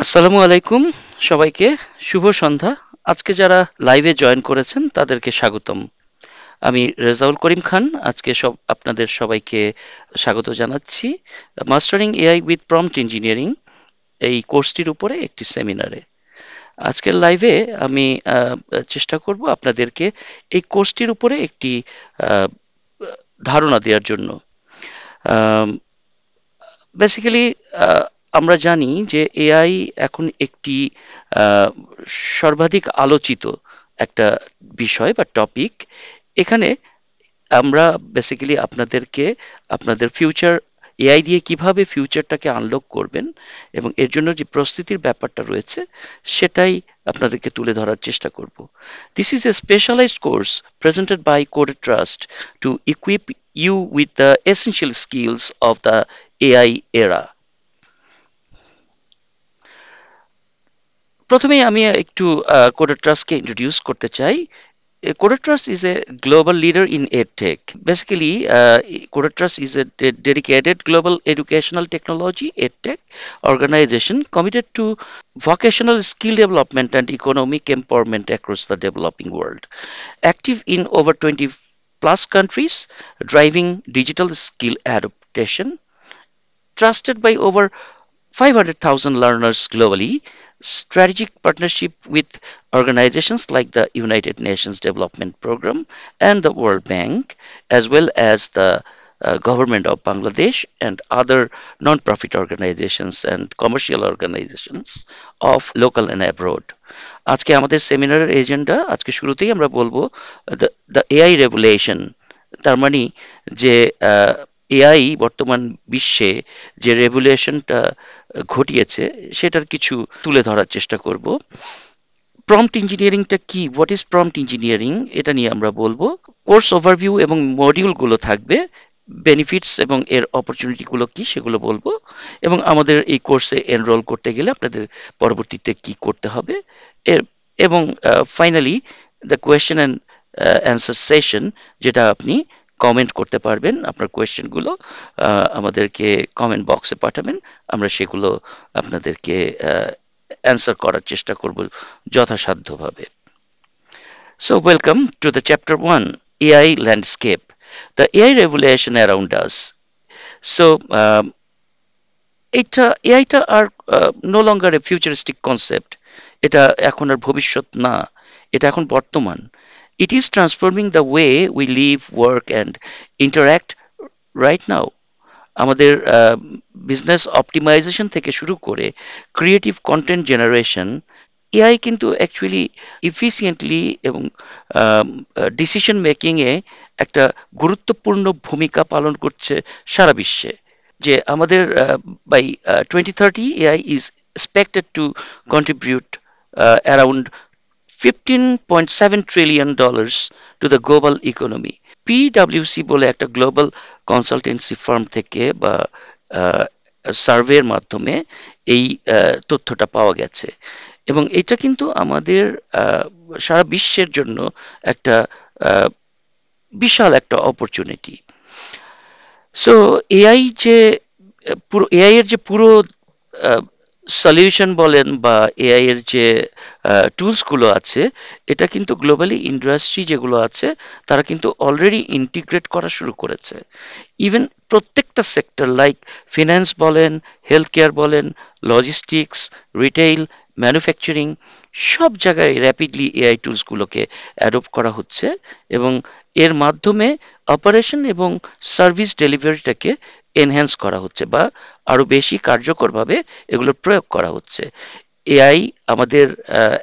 আসসালামু আলাইকুম সবাইকে। শুভ সন্ধ্যা। আজকে যারা লাইভে জয়েন করেছেন তাদেরকে স্বাগতম। আমি রেজাউল করিম খান আজকে আপনাদের সবাইকে স্বাগত জানাচ্ছি mastering AI with prompt engineering এই কোর্সটির উপরে একটি সেমিনারে। আজকের লাইভে আমি চেষ্টা করব আপনাদেরকে এই কোর্সটির উপরে একটি আহ, ধারণা দেওয়ার জন্য। বেসিক্যালি আমরা জানি যে এআই এখন একটি আহ, সর্বাধিক আলোচিত একটা বিষয় বা টপিক। এখানে আমরা বেসিক্যালি আপনাদেরকে আপনাদের ফিউচার এআই দিয়ে কিভাবে ফিউচারটাকে আনলক করবেন এবং এর জন্য যে প্রস্তুতির ব্যাপারটা রয়েছে সেটাই আপনাদেরকে তুলে ধরার চেষ্টা করব। This is a specialised course presented by Coded Trust to equip you with the essential skills of the AI era. প্রথমেই আমি একটু কোডেড ট্রাস্টকে ইন্ট্রোডিউস করতে চাই। Coded Trust is a global leader in EdTech. Basically, Coded Trust is a dedicated global educational technology EdTech organization committed to vocational skill development and economic empowerment across the developing world. Active in over 20 plus countries, driving digital skill adaptation, trusted by over 500,000 learners globally, strategic partnership with organizations like the United Nations Development Programme and the World Bank, as well as the government of Bangladesh and other non-profit organizations and commercial organizations of local and abroad. আজকে আমাদের সেমিনারের agenda আজকে শুরুতেই আমরা বলবো the AI revolution. তার মানে যে এআই বর্তমান বিশ্বে যে রেভুলেশনটা ঘটিয়েছে সেটার কিছু তুলে ধরার চেষ্টা করব। প্রম্পট ইঞ্জিনিয়ারিংটা কি, হোয়াট ইজ প্রম্পট ইঞ্জিনিয়ারিং, এটা নিয়ে আমরা বলবো। কোর্স ওভারভিউ এবং মডিউলগুলো থাকবে, বেনিফিটস এবং এর অপরচুনিটিগুলো কি সেগুলো বলবো, এবং আমাদের এই কোর্সে এনরোল করতে গেলে আপনাদের পরবর্তীতে কি করতে হবে এর, এবং finally the question and answer session, যেটা আপনি কমেন্ট করতে পারবেন। আপনার কোয়েশ্চেনগুলো আমাদেরকে কমেন্ট বক্সে পাঠাবেন, আমরা সেগুলো আপনাদেরকে অ্যান্সার করার চেষ্টা করব যথাসাধ্যভাবে। So welcome to the chapter 1, AI landscape, the AI revolution around us. So এটা এআইটা আর no longer a futuristic concept. এটা এখন আর ভবিষ্যৎ না, এটা এখন বর্তমান। It is transforming the way we live, work and interact right now. আমাদের বিজনেস অপটিমাইজেশন থেকে শুরু করে ক্রিয়েটিভ কন্টেন্ট জেনারেশন, এআই কিন্তু অ্যাকচুয়ালি ইফিসিয়েন্টলি এবং ডিসিশন মেকিংয়ে একটা গুরুত্বপূর্ণ ভূমিকা পালন করছে সারা বিশ্বে। যে আমাদের by 2030 AI is expected to contribute around $15.7 trillion to the global economy. পিডাব্লিউসি বলে একটা গ্লোবাল কনসালটেন্সি ফার্ম থেকে বা সার্ভের মাধ্যমে এই তথ্যটা পাওয়া গেছে, এবং এটা কিন্তু আমাদের সারা বিশ্বের জন্য একটা বিশাল একটা অপরচুনিটি। সো এআই যে পুরো এআই এর যে পুরো সলিউশন বলেন বা এআই এর যে টুলসগুলো আছে, এটা কিন্তু গ্লোবালি ইন্ডাস্ট্রি যেগুলো আছে তারা কিন্তু অলরেডি ইন্টিগ্রেট করা শুরু করেছে। ইভেন প্রত্যেকটা সেক্টর লাইক ফিন্যান্স বলেন, হেলথ কেয়ার বলেন, লজিস্টিক্স, রিটেইল, ম্যানুফ্যাকচারিং, সব জায়গায় র্যাপিডলি এআই টুলসগুলোকে অ্যাডপ্ট করা হচ্ছে, এবং এর মাধ্যমে অপারেশন এবং সার্ভিস ডেলিভারিটাকে এনহ্যান্স করা হচ্ছে বা আরো বেশি কার্যকরভাবে এগুলোর প্রয়োগ করা হচ্ছে। এআই আমাদের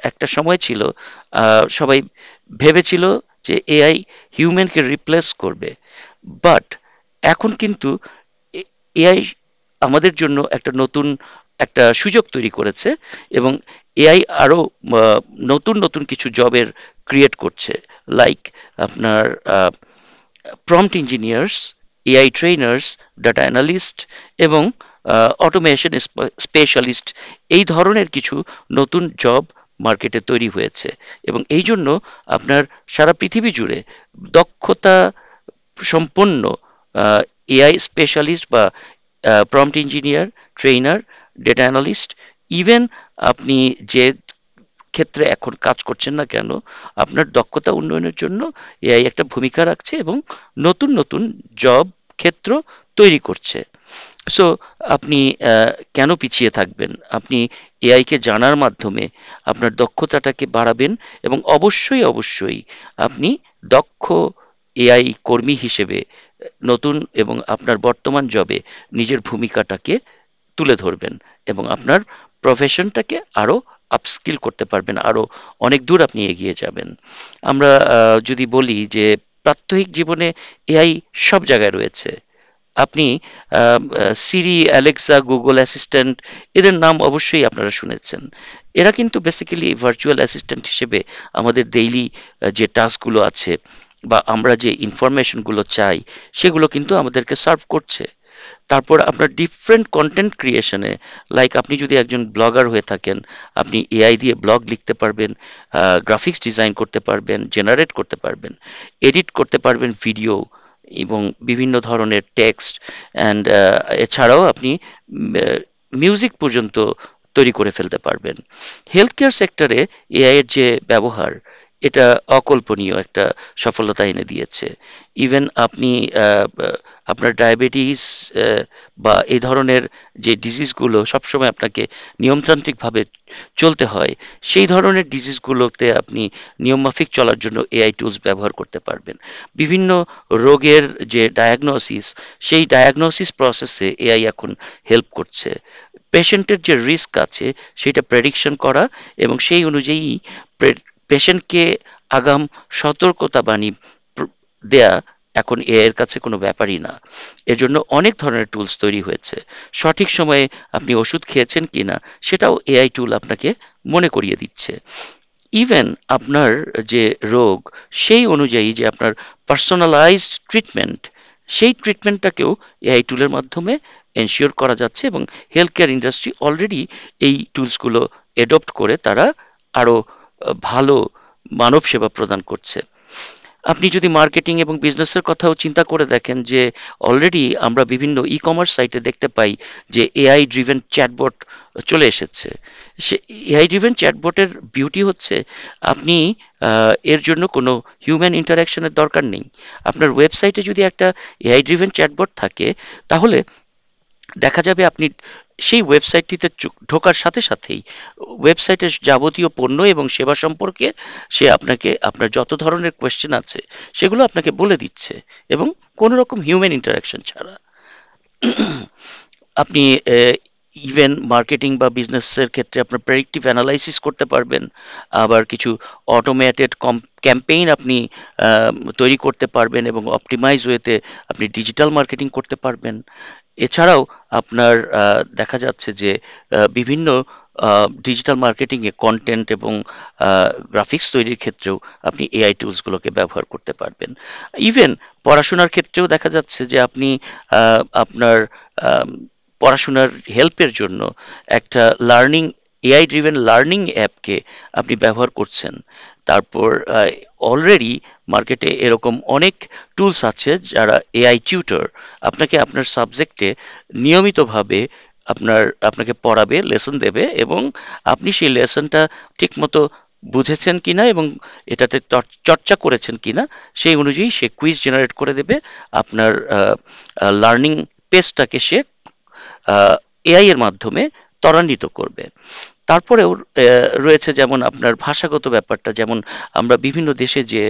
একটা সময় ছিল সবাই ভেবেছিল যে এআই হিউম্যানকে রিপ্লেস করবে, বাট এখন কিন্তু এআই আমাদের জন্য একটা নতুন একটা সুযোগ তৈরি করেছে, এবং এআই আরো নতুন নতুন কিছু জবের ক্রিয়েট করছে, লাইক আপনার prompt engineers, AI trainers, data analyst এবং অটোমেশন স্পেশালিস্ট। এই ধরনের কিছু নতুন জব মার্কেটে তৈরি হয়েছে, এবং এই জন্য আপনার সারা পৃথিবী জুড়ে দক্ষতা সম্পন্ন এআই স্পেশালিস্ট বা prompt engineer, trainer, data analyst even আপনি যে ক্ষেত্রে এখন কাজ করছেন না কেন, আপনার দক্ষতা উন্নয়নের জন্য এআই একটা ভূমিকা রাখছে এবং নতুন নতুন জব ক্ষেত্র তৈরি করছে। সো আপনি কেন পিছিয়ে থাকবেন? আপনি এআই কে জানার মাধ্যমে আপনার দক্ষতাটাকে বাড়াবেন এবং অবশ্যই অবশ্যই আপনি দক্ষ এআই কর্মী হিসেবে নতুন এবং আপনার বর্তমান জবে নিজের ভূমিকাটাকে তুলে ধরবেন এবং আপনার প্রফেশনটাকে আরো আপস্কিল করতে পারবেন, আরো অনেক দূর আপনি এগিয়ে যাবেন। আমরা যদি বলি যে প্রাত্যহিক জীবনে এআই সব জায়গায় রয়েছে। আপনি সিরি, অ্যালেক্সা, গুগল অ্যাসিস্ট্যান্ট এদের নাম অবশ্যই আপনারা শুনেছেন। এরা কিন্তু বেসিক্যালি ভার্চুয়াল অ্যাসিস্ট্যান্ট হিসেবে আমাদের ডেইলি যে টাস্কগুলো আছে বা আমরা যে ইনফরমেশনগুলো চাই সেগুলো কিন্তু আমাদেরকে সার্ভ করছে। তারপর আপনার ডিফারেন্ট কন্টেন্ট ক্রিয়েশনে, লাইক আপনি যদি একজন ব্লগার হয়ে থাকেন, আপনি এআই দিয়ে ব্লগ লিখতে পারবেন, গ্রাফিক্স ডিজাইন করতে পারবেন, জেনারেট করতে পারবেন, এডিট করতে পারবেন ভিডিও এবং বিভিন্ন ধরনের টেক্সট অ্যান্ড এছাড়াও আপনি মিউজিক পর্যন্ত তৈরি করে ফেলতে পারবেন। হেলথ কেয়ার সেক্টরে এআই এর যে ব্যবহার, এটা অকল্পনীয় একটা সফলতা এনে দিয়েছে। ইভেন আপনি আপনার ডায়াবেটিস বা এই ধরনের যে ডিজিজগুলো সবসময় আপনাকে নিয়মতান্ত্রিকভাবে চলতে হয়, সেই ধরনের ডিজিজগুলোতে আপনি নিয়মমাফিক চলার জন্য এআই টুলস ব্যবহার করতে পারবেন। বিভিন্ন রোগের যে ডায়াগনোসিস, সেই ডায়াগনোসিস প্রসেসে এআই এখন হেল্প করছে। পেশেন্টের যে রিস্ক আছে সেটা প্রেডিকশন করা এবং সেই অনুযায়ী পেশেন্টকে আগাম সতর্কতাবাণী দেয়া এখন এআই এর কাছে কোনো ব্যাপারই না। এর জন্য অনেক ধরনের টুলস তৈরি হয়েছে। সঠিক সময়ে আপনি ওষুধ খেয়েছেন কিনা সেটাও এআই টুল আপনাকে মনে করিয়ে দিচ্ছে। ইভেন আপনার যে রোগ, সেই অনুযায়ী যে আপনার পার্সোনালাইজড ট্রিটমেন্ট, সেই ট্রিটমেন্টটাকেও এআই টুলের মাধ্যমে এনশিওর করা যাচ্ছে এবং হেলথ কেয়ার ইন্ডাস্ট্রি অলরেডি এই টুলসগুলো এডপ্ট করে তারা আরো ভালো মানব সেবা প্রদান করছে। আপনি যদি মার্কেটিং এবং বিজনেসের কথাও চিন্তা করে দেখেন যে অলরেডি আমরা বিভিন্ন ই-কমার্স সাইটে দেখতে পাই যে এআই ড্রিভেন চ্যাটবট চলে এসেছে। সে এআই ড্রিভেন চ্যাটবটের বিউটি হচ্ছে আপনি এর জন্য কোনো হিউম্যান ইন্টারাকশনের দরকার নেই। আপনার ওয়েবসাইটে যদি একটা এআই ড্রিভেন চ্যাটবট থাকে, তাহলে দেখা যাবে আপনি সেই ওয়েবসাইটটিতে ঢোকার সাথে সাথেই ওয়েবসাইটের যাবতীয় পণ্য এবং সেবা সম্পর্কে সে আপনাকে আপনার যত ধরনের কোয়েশ্চেন আছে সেগুলো আপনাকে বলে দিচ্ছে এবং কোনো রকম হিউম্যান ইন্টারাকশন ছাড়া। আপনি ইভেন মার্কেটিং বা বিজনেসের ক্ষেত্রে আপনার প্রেডিক্টিভ অ্যানালাইসিস করতে পারবেন। আবার কিছু অটোমেটেড ক্যাম্পেইন আপনি তৈরি করতে পারবেন এবং অপটিমাইজ ওয়েতে আপনি ডিজিটাল মার্কেটিং করতে পারবেন। এছাড়াও আপনার দেখা যাচ্ছে যে বিভিন্ন ডিজিটাল মার্কেটিংয়ে কন্টেন্ট এবং গ্রাফিক্স তৈরির ক্ষেত্রেও আপনি এআই টুলসগুলোকে ব্যবহার করতে পারবেন। ইভেন পড়াশোনার ক্ষেত্রেও দেখা যাচ্ছে যে আপনি আপনার আম, পড়াশোনার হেল্পের জন্য একটা লার্নিং এআই ড্রিভেন লার্নিং অ্যাপকে আপনি ব্যবহার করছেন। তারপর অলরেডি মার্কেটে এরকম অনেক টুলস আছে যারা এআই টিউটর আপনাকে আপনার সাবজেক্টে নিয়মিতভাবে আপনাকে পড়াবে, লেসন দেবে এবং আপনি সেই লেসনটা ঠিকমতো বুঝেছেন কিনা এবং এটাতে চর্চা করেছেন কিনা সেই অনুযায়ী সে কুইজ জেনারেট করে দেবে। আপনার লার্নিং পেজটাকে সে এআই এর মাধ্যমে ত্বরান্বিত করবে। তারপরেও রয়েছে যেমন আপনার ভাষাগত ব্যাপারটা, যেমন আমরা বিভিন্ন দেশে যে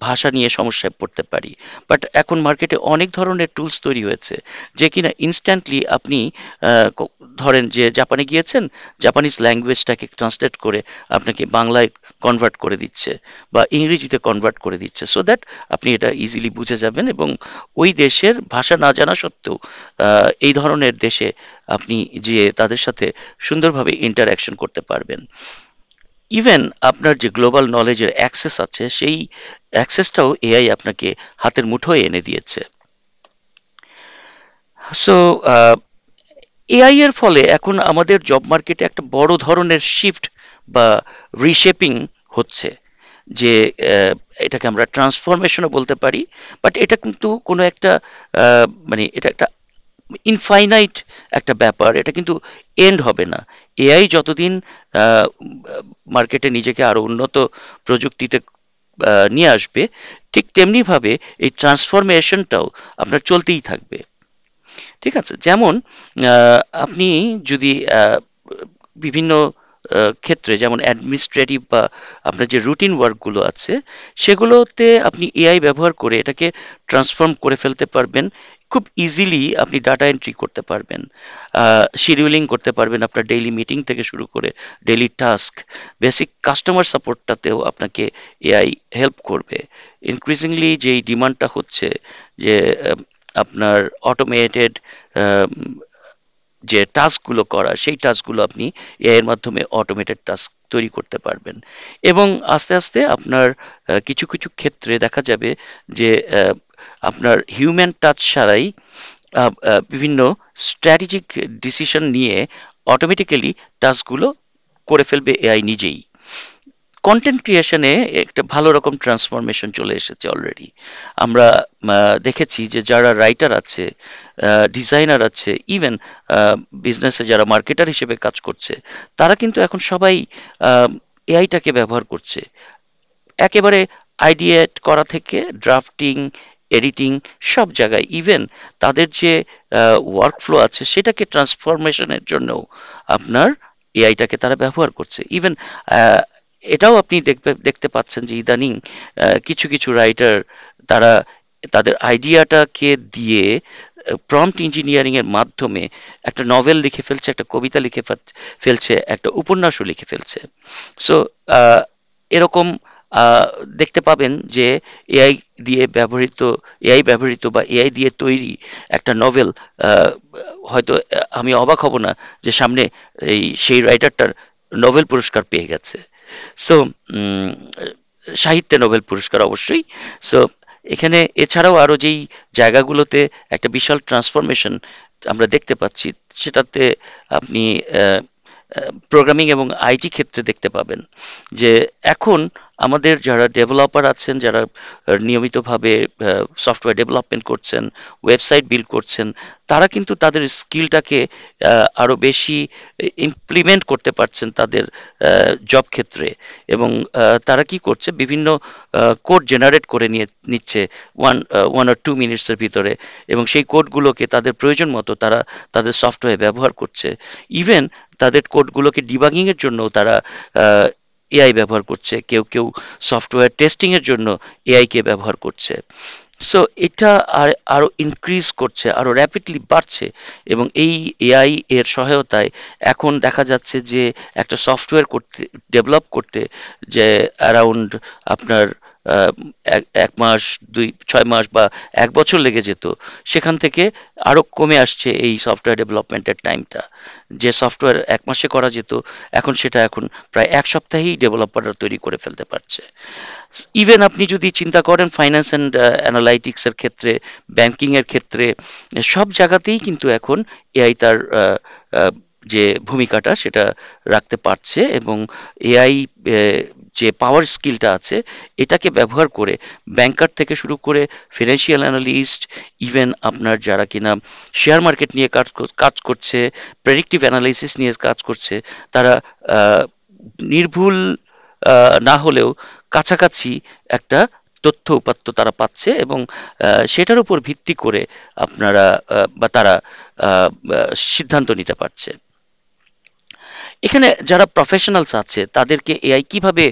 ভাষা নিয়ে সমস্যায় পড়তে পারি, বাট এখন মার্কেটে অনেক ধরনের টুলস তৈরি হয়েছে যে কিনা ইনস্ট্যান্টলি আপনি ধরেন যে জাপানে গিয়েছেন, জাপানিজ ল্যাঙ্গুয়েজটাকে ট্রান্সলেট করে আপনাকে বাংলায় কনভার্ট করে দিচ্ছে বা ইংরেজিতে কনভার্ট করে দিচ্ছে, সো দ্যাট আপনি এটা ইজিলি বুঝে যাবেন এবং ওই দেশের ভাষা না জানা সত্ত্বেও এই ধরনের দেশে আপনি যে তাদের সাথে সুন্দরভাবে ইন্টারাকশন করতে পারবেন। ইভেন আপনার যে গ্লোবাল নলেজের অ্যাক্সেস আছে, সেই অ্যাক্সেসটাও এআই আপনাকে হাতের মুঠোয় এনে দিয়েছে। সো এআই এর ফলে এখন আমাদের জব মার্কেটে একটা বড় ধরনের শিফট বা রিশেপিং হচ্ছে, যে এটাকে আমরা ট্রান্সফরমেশনও বলতে পারি। বাট এটা কিন্তু কোনো একটা মানে এটা একটা ইনফাইনাইট একটা ব্যাপার, এটা কিন্তু এন্ড হবে না। এআই যতদিন মার্কেটে নিজেকে আরো উন্নত প্রযুক্তিতে নিয়ে আসবে, ঠিক তেমনিভাবে এই ট্রান্সফরমেশনটাও আপনার চলতেই থাকবে। ঠিক আছে? যেমন আপনি যদি বিভিন্ন ক্ষেত্রে, যেমন অ্যাডমিনিস্ট্রেটিভ বা আপনার যে রুটিন ওয়ার্কগুলো আছে, সেগুলোতে আপনি এআই ব্যবহার করে এটাকে ট্রান্সফর্ম করে ফেলতে পারবেন। খুব ইজিলি আপনি ডাটা এন্ট্রি করতে পারবেন, শিডিউলিং করতে পারবেন, আপনার ডেইলি মিটিং থেকে শুরু করে ডেইলি টাস্ক, বেসিক কাস্টমার সাপোর্টটাতেও আপনাকে এআই হেল্প করবে। ইনক্রিজিংলি যেই ডিমান্ডটা হচ্ছে যে আপনার অটোমেটেড যে টাস্কগুলো করা, সেই টাস্কগুলো আপনি এআই এর মাধ্যমে অটোমেটেড টাস্ক তৈরি করতে পারবেন। এবং আস্তে আস্তে আপনার কিছু কিছু ক্ষেত্রে দেখা যাবে যে আপনার হিউম্যান টাচ ছাড়াই বিভিন্ন স্ট্র্যাটেজিক ডিসিশন নিয়ে অটোমেটিক্যালি টাস্কগুলো করে ফেলবে এআই নিজেই। কন্টেন্ট ক্রিয়েশনে একটা ভালো রকম ট্রান্সফরমেশন চলে এসেছে অলরেডি। আমরা দেখেছি যে যারা রাইটার আছে, ডিজাইনার আছে, ইভেন বিজনেসে যারা মার্কেটার হিসেবে কাজ করছে, তারা কিন্তু এখন সবাই এআইটাকে ব্যবহার করছে একেবারে আইডিয়েট করা থেকে ড্রাফটিং, এডিটিং, সব জায়গায়। ইভেন তাদের যে ওয়ার্কফ্লো আছে সেটাকে ট্রান্সফরমেশনের জন্যও আপনার এআইটাকে তারা ব্যবহার করছে। ইভেন এটাও আপনি দেখতে পাচ্ছেন যে ইদানিং কিছু কিছু রাইটার, তারা তাদের আইডিয়াটাকে দিয়ে প্রম্পট ইঞ্জিনিয়ারিং এর মাধ্যমে একটা নভেল লিখে ফেলছে, একটা কবিতা লিখে ফেলছে, একটা উপন্যাসও লিখে ফেলছে। সো এরকম আহ, দেখতে পাবেন যে এআই এআই ব্যবহৃত বা এআই দিয়ে তৈরি একটা নভেল, হয়তো আমি অবাক হব না যে সামনে সেই রাইটারটার নোবেল পুরস্কার পেয়ে গেছে। সো সাহিত্যে নোবেল পুরস্কার অবশ্যই। সো এখানে এছাড়াও আরো যেই জায়গাগুলোতে একটা বিশাল ট্রান্সফরমেশন আমরা দেখতে পাচ্ছি, সেটাতে আপনি প্রোগ্রামিং এবং আইটি ক্ষেত্রে দেখতে পাবেন যে এখন আমাদের যারা ডেভেলপার আছেন, যারা নিয়মিতভাবে সফটওয়্যার ডেভেলপমেন্ট করছেন, ওয়েবসাইট বিল্ড করছেন, তারা কিন্তু তাদের স্কিলটাকে আরো বেশি ইমপ্লিমেন্ট করতে পারছেন তাদের জব ক্ষেত্রে। এবং তারা কি করছে, বিভিন্ন কোড জেনারেট করে নিচ্ছে ওয়ান অর 2 মিনিটসের ভিতরে, এবং সেই কোডগুলোকে তাদের প্রয়োজন মতো তারা তাদের সফটওয়্যার ব্যবহার করছে। ইভেন তাদের কোডগুলোকে ডিবাগিং এর জন্য তারা এআই ব্যবহার করছে, কেউ কেউ সফটওয়্যার টেস্টিং এর জন্য এআই কে ব্যবহার করছে। সো এটা আরো ইনক্রিজ করছে, আরো র্যাপিডলি বাড়ছে। এবং এই এআই এর সহায়তায় এখন দেখা যাচ্ছে যে একটা সফটওয়্যার ডেভেলপ করতে যে অ্যারাউন্ড আপনার এক মাস, 6 মাস বা 1 বছর লেগে যেত, সেখান থেকে আরো কমে আসছে এই সফটওয়্যার ডেভেলপমেন্টের টাইমটা। যে সফটওয়্যার 1 মাসে করা যেত, এখন প্রায় 1 সপ্তাহেই ডেভেলপাররা তৈরি করে ফেলতে পারছে। ইভেন আপনি যদি চিন্তা করেন ফাইন্যান্স অ্যান্ড অ্যানালাইটিক্স এর ক্ষেত্রে, ব্যাংকিং এর ক্ষেত্রে, সব জায়গাতেই কিন্তু এখন এআই তার যে ভূমিকাটা সেটা রাখতে পারছে। এবং এআই যে পাওয়ার স্কিলটা আছে, এটাকে ব্যবহার করে ব্যাংকার থেকে শুরু করে ফিনান্সিয়াল অ্যানালিস্ট, ইভেন আপনার যারা কিনা শেয়ার মার্কেট নিয়ে কাজ করছে, প্রেডিক্টিভ অ্যানালাইসিস নিয়ে কাজ করছে, তারা নির্ভুল না হলেও কাছাকাছি একটা তথ্য উপাত্ত তারা পাচ্ছে। এবং সেটার উপর ভিত্তি করে আপনারা বা তারা সিদ্ধান্ত নিতে পারছে। এখানে যারা প্রফেশনালস আছে তাদেরকে এআই কিভাবে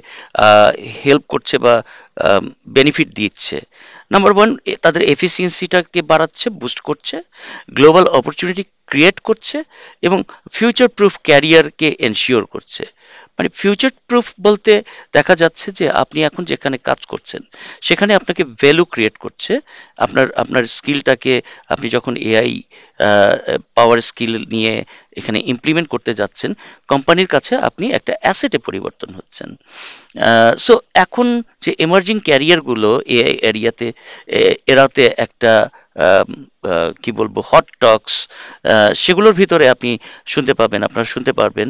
হেল্প করছে বা বেনিফিট দিচ্ছে? নাম্বার ওয়ান, তাদের এফিসিয়েন্সিটাকে বাড়াচ্ছে, বুস্ট করছে, গ্লোবাল অপরচুনিটি ক্রিয়েট করছে, এবং ফিউচার প্রুফ ক্যারিয়ারকে এনশিওর করছে। মানে ফিউচার প্রুফ বলতে দেখা যাচ্ছে যে আপনি এখন যেখানে কাজ করছেন সেখানে আপনাকে ভ্যালু ক্রিয়েট করছে। আপনার আপনার স্কিলটাকে আপনি যখন এআই পাওয়ার স্কিল নিয়ে এখানে ইমপ্লিমেন্ট করতে যাচ্ছেন, কোম্পানির কাছে আপনি একটা অ্যাসেটে পরিবর্তন হচ্ছেন। সো এখন যে এমার্জিং ক্যারিয়ারগুলো এআই এরিয়াতে, এরাতে একটা কি বলবো, হট টক্স, সেগুলোর ভিতরে আপনি আপনারা শুনতে পারবেন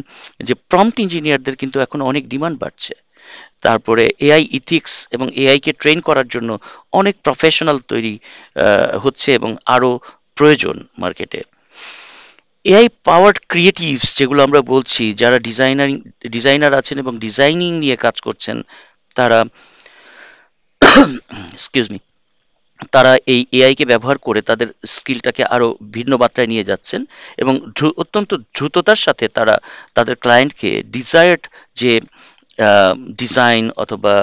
যে প্রম্পট ইঞ্জিনিয়ারদের কিন্তু এখন অনেক ডিমান্ড বাড়ছে। তারপরে এআই ইথিক্স এবং এআই কে ট্রেন করার জন্য অনেক প্রফেশনাল তৈরি হচ্ছে এবং আরো প্রয়োজন মার্কেটে। এআই পাওয়ার্ড ক্রিয়েটিভস যেগুলো আমরা বলছি, যারা ডিজাইনার আছেন এবং ডিজাইনিং নিয়ে কাজ করছেন, তারা এক্সকিউজ মি, তারা এই এআই কে ব্যবহার করে তাদের স্কিলটাকে আরো ভিন্ন মাত্রায় নিয়ে যাচ্ছেন এবং অত্যন্ত দ্রুততার সাথে তারা তাদের ক্লায়েন্টকে ডিজায়ার্ড যে ডিজাইন অথবা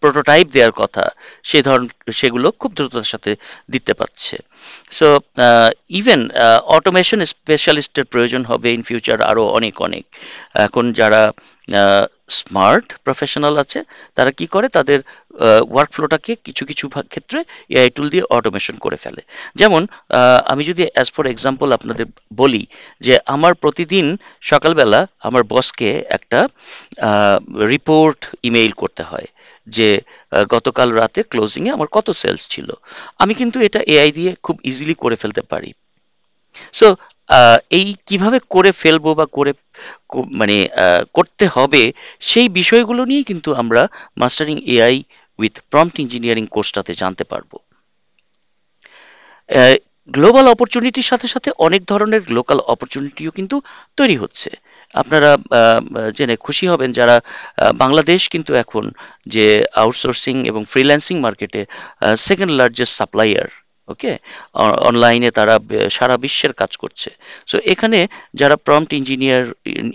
প্রোটোটাইপ দেওয়ার কথা, সে ধরন সেগুলো খুব দ্রুততার সাথে দিতে পারছে। সো ইভেন অটোমেশন স্পেশালিস্টের প্রয়োজন হবে ইন ফিউচার আরো অনেক অনেক। এখন যারা স্মার্ট প্রফেশনাল আছে, তারা কি করে তাদের ওয়ার্কফ্লোটাকে কিছু কিছু ক্ষেত্রে এআই টুল দিয়ে অটোমেশন করে ফেলে। যেমন আমি যদি অ্যাজ ফর এক্সাম্পল আপনাদের বলি যে আমার প্রতিদিন সকালবেলা আমার বসকে একটা রিপোর্ট ইমেইল করতে হয় যে গতকাল রাতে ক্লোজিংয়ে আমার কত সেলস ছিল, আমি কিন্তু এটা এআই দিয়ে খুব ইজিলি করে ফেলতে পারি। সো এই কিভাবে করে ফেলবো বা করে মানে করতে হবে, সেই বিষয়গুলো নিয়ে কিন্তু আমরা mastering AI with prompt engineering কোর্সটাতে জানতে পারবো। গ্লোবাল অপরচুনিটির সাথে সাথে অনেক ধরনের লোকাল অপরচুনিটিও কিন্তু তৈরি হচ্ছে। আপনারা জেনে খুশি হবেন, যারা বাংলাদেশ কিন্তু এখন যে আউটসোর্সিং এবং ফ্রিল্যান্সিং মার্কেটে সেকেন্ড লার্জেস্ট সাপ্লায়ার। ওকে, অনলাইনে তারা সারা বিশ্বের কাজ করছে। সো এখানে যারা প্রম্পট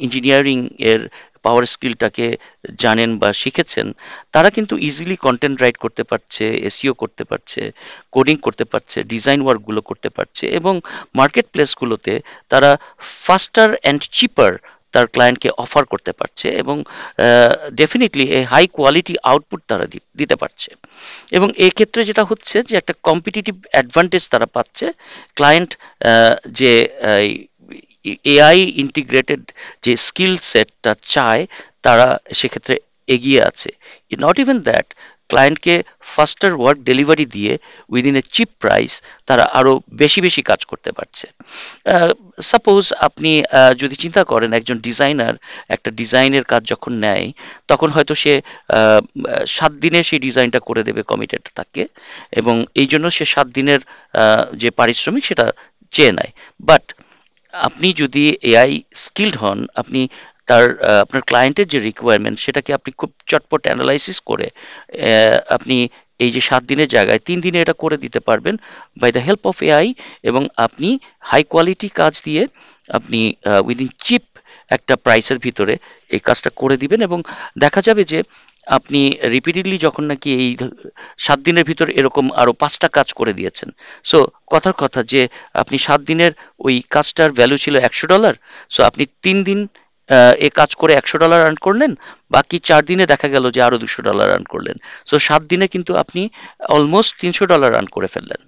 ইঞ্জিনিয়ারিং এর পাওয়ার স্কিলটাকে জানেন বা শিখেছেন, তারা কিন্তু ইজিলি কন্টেন্ট রাইট করতে পারছে, এসইও করতে পারছে, কোডিং করতে পারছে, ডিজাইন ওয়ার্কগুলো করতে পারছে এবং মার্কেট প্লেসগুলোতে তারা ফাস্টার অ্যান্ড চিপার তার ক্লায়েন্টকে অফার করতে পারছে এবং ডেফিনেটলি এ হাই কোয়ালিটি আউটপুট তারা দিতে পারছে। এবং এক্ষেত্রে যেটা হচ্ছে যে একটা কম্পিটিটিভ অ্যাডভান্টেজ তারা পাচ্ছে। ক্লায়েন্ট যে এআই ইন্টিগ্রেটেড যে স্কিল সেটটা চায়, তারা সেক্ষেত্রে এগিয়ে আছে। নট ইভেন দ্যাট, ক্লায়েন্টকে ফাস্টার ওয়ার্ক ডেলিভারি দিয়ে উইদিন এ চিপ প্রাইস তারা আরো বেশি বেশি কাজ করতে পারছে। সাপোজ আপনি যদি চিন্তা করেন, একজন ডিজাইনার একটা ডিজাইনের কাজ যখন নেয়, তখন হয়তো সে 7 দিনে সেই ডিজাইনটা করে দেবে কমিটেড থাকে এবং এই জন্য সে 7 দিনের যে পারিশ্রমিক সেটা চেয়ে নেয়। বাট আপনি যদি এআই স্কিলড হন, আপনি আপনার ক্লায়েন্টের যে রিকোয়ারমেন্ট সেটাকে আপনি খুব চটপট অ্যানালাইসিস করে আপনি এই যে 7 দিনের জায়গায় 3 দিনে এটা করে দিতে পারবেন by the help of AI. এবং আপনি হাই কোয়ালিটি কাজ দিয়ে আপনি উইদিন চিপ একটা প্রাইসের ভিতরে এই কাজটা করে দিবেন এবং দেখা যাবে যে আপনি রিপিটেডলি যখন নাকি এই 7 দিনের ভিতর এরকম আরো 5টা কাজ করে দিয়েছেন। সো কথার কথা যে আপনি 7 দিনের ওই কাজটার ভ্যালু ছিল $100, সো আপনি 3 দিন এ কাজ করে $100 আর্ন করলেন, বাকি 4 দিনে দেখা গেল যে আরো $200 আর্ন করলেন। সো 7 দিনে কিন্তু আপনি অলমোস্ট $300 আর্ন করে ফেললেন।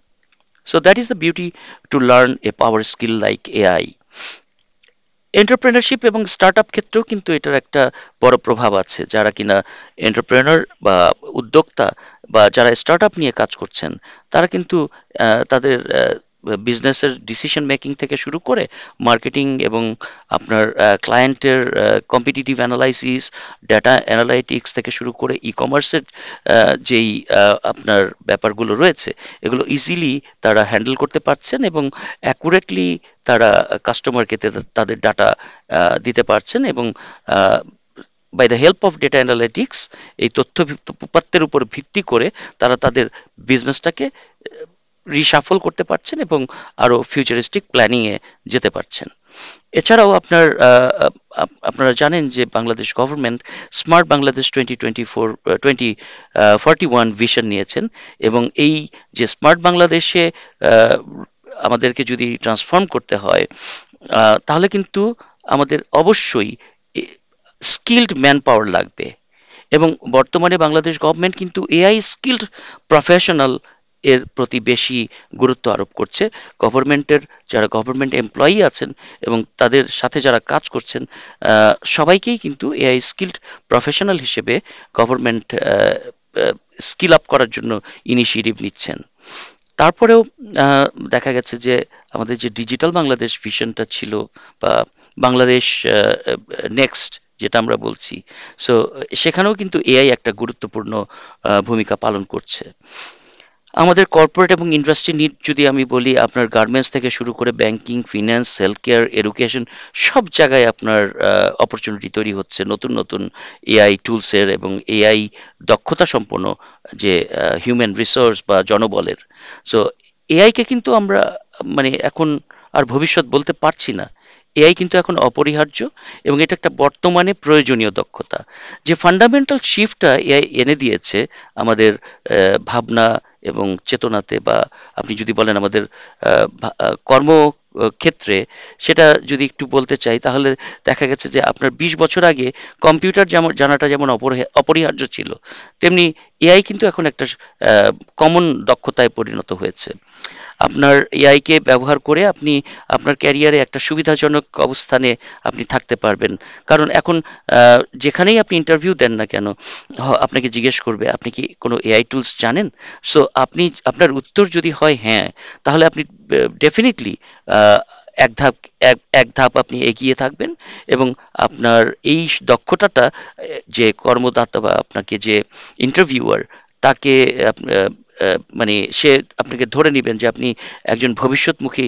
So that is the beauty to learn a power skill like AI. Entrepreneurship এবং স্টার্টআপ ক্ষেত্রেও কিন্তু এটার একটা বড় প্রভাব আছে। যারা কিনা এন্টারপ্রেনার বা উদ্যোক্তা বা যারা স্টার্টআপ নিয়ে কাজ করছেন, তারা কিন্তু তাদের বিজনেসের ডিসিশন মেকিং থেকে শুরু করে মার্কেটিং এবং আপনার ক্লায়েন্টের কম্পিটিটিভ অ্যানালাইসিস, ডেটা অ্যানালাইটিক্স থেকে শুরু করে ই কমার্সের যেই আপনার ব্যাপারগুলো রয়েছে, এগুলো ইজিলি তারা হ্যান্ডেল করতে পারছেন এবং অ্যাকুরেটলি তারা কাস্টমারকে তাদের ডাটা দিতে পারছেন এবং by the help of data analytics এই তথ্য উপাত্তের উপর ভিত্তি করে তারা তাদের বিজনেসটাকে রিশাফল করতে পারছেন এবং আরো ফিউচারিস্টিক প্ল্যানিং এ যেতে পারছেন। এছাড়াও আপনারা জানেন যে Bangladesh government smart Bangladesh 2041 vision নিয়েছেন এবং এই যে স্মার্ট বাংলাদেশে আমাদেরকে যদি ট্রান্সফর্ম করতে হয়, তাহলে কিন্তু আমাদের অবশ্যই স্কিলড ম্যান পাওয়ার লাগবে এবং বর্তমানে বাংলাদেশ গভর্নমেন্ট কিন্তু এআই স্কিলড প্রফেশনাল এর প্রতি বেশি গুরুত্ব আরোপ করছে। গভর্নমেন্টের যারা গভর্নমেন্ট এমপ্লয়ি আছেন এবং তাদের সাথে যারা কাজ করছেন, সবাইকেই কিন্তু এআই স্কিলড প্রফেশনাল হিসেবে গভর্নমেন্ট স্কিল আপ করার জন্য ইনিশিয়েটিভ নিচ্ছেন। তারপরেও দেখা গেছে যে আমাদের যে ডিজিটাল বাংলাদেশ ভিশনটা ছিল বা বাংলাদেশ নেক্সট যেটা আমরা বলছি, সো সেখানেও কিন্তু এআই একটা গুরুত্বপূর্ণ ভূমিকা পালন করছে। আমাদের কর্পোরেট এবং ইন্ডাস্ট্রি নিড যদি আমি বলি, আপনার গার্মেন্টস থেকে শুরু করে banking, finance, health care, education, সব জায়গায় আপনার অপরচুনিটি তৈরি হচ্ছে নতুন নতুন এআই টুলসের এবং এআই দক্ষতা সম্পন্ন যে হিউম্যান রিসোর্স বা জনবলের। সো এআইকে কিন্তু আমরা মানে এখন আর ভবিষ্যৎ বলতে পারছি না। এআই কিন্তু এখন অপরিহার্য এবং এটা একটা বর্তমানে প্রয়োজনীয় দক্ষতা। যে ফান্ডামেন্টাল শিফটটা এআই এনে দিয়েছে আমাদের ভাবনা এবং চেতনাতে, বা আপনি যদি বলেন আমাদের কর্ম ক্ষেত্রে, সেটা যদি একটু বলতে চাই তাহলে দেখা গেছে যে আপনার ২০ বছর আগে কম্পিউটার যেমন জানাটা যেমন অপরিহার্য ছিল, তেমনি এআই কিন্তু এখন একটা কমন দক্ষতায় পরিণত হয়েছে। আপনার এআই কে ব্যবহার করে আপনি আপনার ক্যারিয়ারে একটা সুবিধাজনক অবস্থানে আপনি থাকতে পারবেন। কারণ এখন যেখানেই আপনি ইন্টারভিউ দেন না কেন, আপনাকে জিজ্ঞেস করবে আপনি কি কোনো এআই টুলস জানেন? সো আপনি আপনার উত্তর যদি হয় হ্যাঁ, তাহলে আপনি ডেফিনিটলি এক ধাপ এক ধাপ আপনি এগিয়ে থাকবেন এবং আপনার এই দক্ষতাটা যে কর্মদাতা বা আপনাকে যে ইন্টারভিউয়ার তাকে মানে সে আপনাকে ধরে নিবেন যে আপনি একজন ভবিষ্যৎমুখী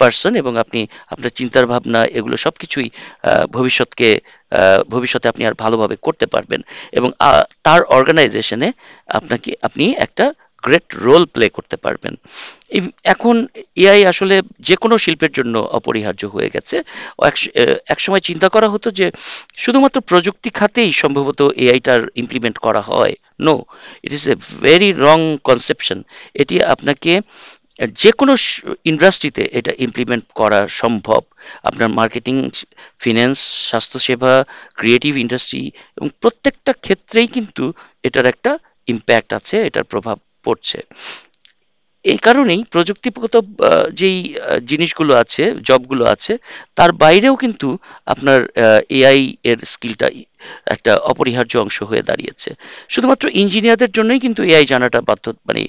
পার্সন এবং আপনি আপনার চিন্তার ভাবনা এগুলো সবকিছুই ভবিষ্যৎকে ভবিষ্যতে আপনি আর ভালোভাবে করতে পারবেন এবং তার অর্গানাইজেশনে আপনি একটা গ্রেট রোল প্লে করতে পারবেন। এখন এআই আসলে যে কোনো শিল্পের জন্য অপরিহার্য হয়ে গেছে। এক সময় চিন্তা করা হতো যে শুধুমাত্র প্রযুক্তি খাতেই সম্ভবত এআইটার ইমপ্লিমেন্ট করা হয়। No, it is a very wrong conception. এটি আপনাকে যে কোনো ইন্ডাস্ট্রিতে এটা ইমপ্লিমেন্ট করা সম্ভব। আপনার মার্কেটিং, ফিন্যান্স, স্বাস্থ্যসেবা, ক্রিয়েটিভ ইন্ডাস্ট্রি এবং প্রত্যেকটা ক্ষেত্রেই কিন্তু এটার একটা ইম্প্যাক্ট আছে, এটার প্রভাব পড়ছে। এই কারণেই প্রযুক্তিগত যেই জিনিসগুলো আছে, জবগুলো আছে, তার বাইরেও কিন্তু আপনার এআই এর স্কিলটা একটা অপরিহার্য অংশ হয়ে দাঁড়িয়েছে। শুধুমাত্র ইঞ্জিনিয়ারদের জন্যই কিন্তু এআই জানাটা মানে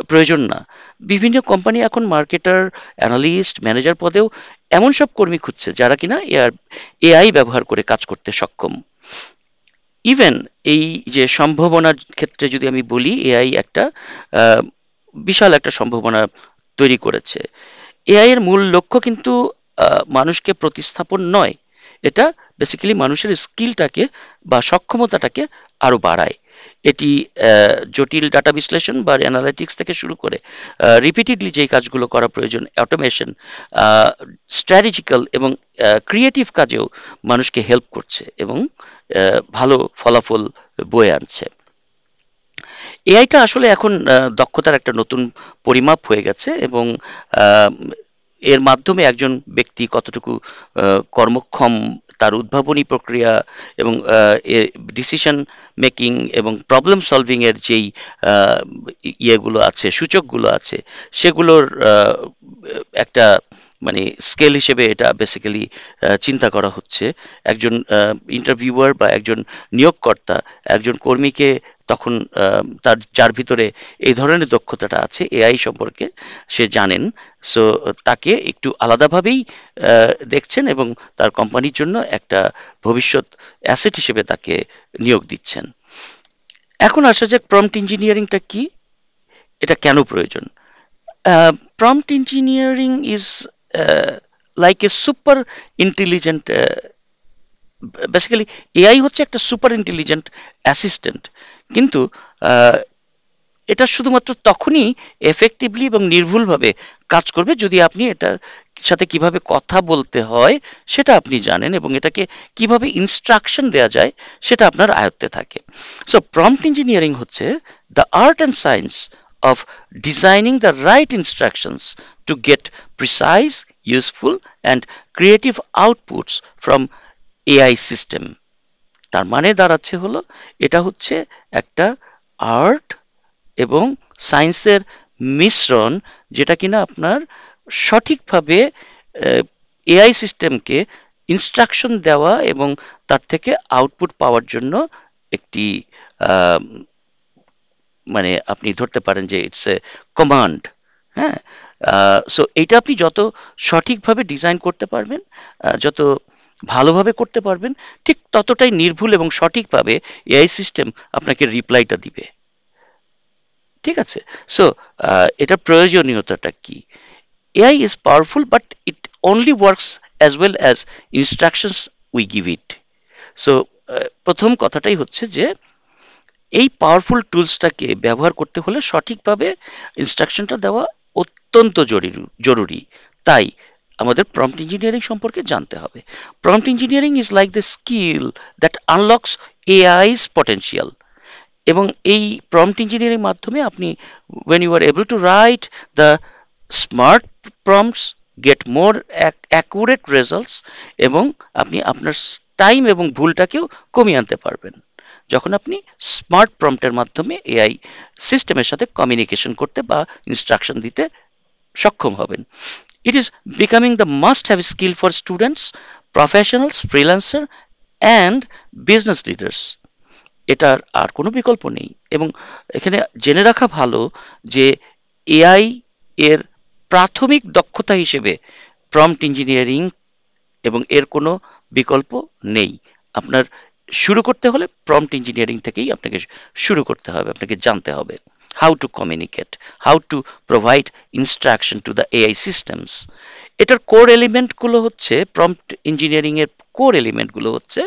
প্রয়োজন না। বিভিন্ন কোম্পানি এখন মার্কেটার, অ্যানালিস্ট, ম্যানেজার পদেও এমন সব কর্মী খুঁজছে যারা কিনা এআই ব্যবহার করে কাজ করতে সক্ষম। ইভেন এই যে সম্ভাবনার ক্ষেত্রে যদি আমি বলি, এআই একটা আহ, বিশাল একটা সম্ভাবনা তৈরি করেছে। এআই এর মূল লক্ষ্য কিন্তু মানুষকে প্রতিস্থাপন নয়, এটা বেসিক্যালি মানুষের স্কিলটাকে বা সক্ষমতাটাকে আরো বাড়ায়। এটি জটিল ডাটা বিশ্লেষণ বা অ্যানালিটিক্স থেকে শুরু করে রিপিটেডলি যেই কাজগুলো করা প্রয়োজন, অটোমেশন, স্ট্র্যাটেজিক্যাল এবং ক্রিয়েটিভ কাজেও মানুষকে হেল্প করছে এবং ভালো ফলাফল বয়ে আনছে। এআইটা আসলে এখন দক্ষতার একটা নতুন পরিমাপ হয়ে গেছে এবং আহ, এর মাধ্যমে একজন ব্যক্তি কতটুকু কর্মক্ষম, তার উদ্ভাবনী প্রক্রিয়া এবং ডিসিশন মেকিং এবং প্রবলেম সলভিং এর যেই আহ, ইয়েগুলো আছে, সূচকগুলো আছে, সেগুলোর একটা মানে স্কেল হিসেবে এটা বেসিক্যালি চিন্তা করা হচ্ছে। একজন ইন্টারভিউয়ার বা একজন নিয়োগকর্তা একজন কর্মীকে তখন যার ভিতরে এই ধরনের দক্ষতাটা আছে এআই সম্পর্কে সে জানেন, সো তাকে একটু আলাদাভাবেই দেখছেন এবং তার কোম্পানির জন্য একটা ভবিষ্যৎ অ্যাসেট হিসেবে তাকে নিয়োগ দিচ্ছেন। এখন আসা যাক প্রম্পট ইঞ্জিনিয়ারিংটা কি, এটা কেন প্রয়োজন। Prompt engineering is like a super intelligent basically AI হচ্ছে একটা সুপার ইন্টেলিজেন্ট অ্যাসিস্ট্যান্ট, কিন্তু আহ, এটা শুধুমাত্র তখনই এফেক্টিভলি এবং নির্ভুলভাবে কাজ করবে যদি আপনি এটার সাথে কিভাবে কথা বলতে হয় সেটা আপনি জানেন এবং এটাকে কিভাবে ইনস্ট্রাকশন দেওয়া যায় সেটা আপনার আয়ত্তে থাকে। সো প্রম্পট ইঞ্জিনিয়ারিং হচ্ছে the art and science of designing the right instructions to get precise, useful, and creative outputs from AI system. তার মানে দাঁড়াচ্ছে হলো এটা হচ্ছে একটা আর্ট এবং সায়েন্সের মিশ্রণ, যেটা কিনা আপনার সঠিকভাবে এআই সিস্টেমকে ইনস্ট্রাকশন দেওয়া এবং তার থেকে আউটপুট পাওয়ার জন্য একটি আহ, মানে আপনি ধরতে পারেন যে ইটস এ কমান্ড। হ্যাঁ, সো এইটা আপনি যত সঠিকভাবে ডিজাইন করতে পারবেন, যত ভালোভাবে করতে পারবেন, ঠিক ততটাই নির্ভুল এবং সঠিকভাবে এআই সিস্টেম আপনাকে রিপ্লাইটা দিবে। ঠিক আছে? সো এটার প্রয়োজনীয়তাটা কি? AI is powerful, but it only works as well as instructions we give it. So প্রথম কথাটাই হচ্ছে যে এই পাওয়ারফুল টুলসটাকে ব্যবহার করতে হলে সঠিকভাবে ইনস্ট্রাকশনটা দেওয়া অত্যন্ত জরুরি। তাই আমাদের প্রম্পট ইঞ্জিনিয়ারিং সম্পর্কে জানতে হবে। Prompt engineering is like the skill that unlocks AI's potential. এবং এই প্রম্পট ইঞ্জিনিয়ারিং মাধ্যমে আপনি when you are able to write the smart prompts, get more accurate results, এবং আপনি আপনার টাইম এবং ভুলটাকেও কমিয়ে আনতে পারবেন যখন আপনি স্মার্ট প্রম্পটের মাধ্যমে এআই সিস্টেমের সাথে কমিউনিকেশন করতে বা ইনস্ট্রাকশন দিতে সক্ষম হবেন। It is becoming the must have skill for students, professionals, freelancer and business leaders. এটার আর কোনো বিকল্প নেই। এবং এখানে জেনে রাখা ভালো যে এআই এর প্রাথমিক দক্ষতা হিসেবে প্রম্পট ইঞ্জিনিয়ারিং, এবং এর কোনো বিকল্প নেই। আপনার শুরু করতে হলে প্রম্পট ইঞ্জিনিয়ারিং থেকেই আপনাকে শুরু করতে হবে, আপনাকে জানতে হবে how to communicate, how to provide instruction to the AI systems. এটার কোর এলিমেন্টগুলো হচ্ছে, প্রম্পট ইঞ্জিনিয়ারিং এর কোর এলিমেন্টগুলো হচ্ছে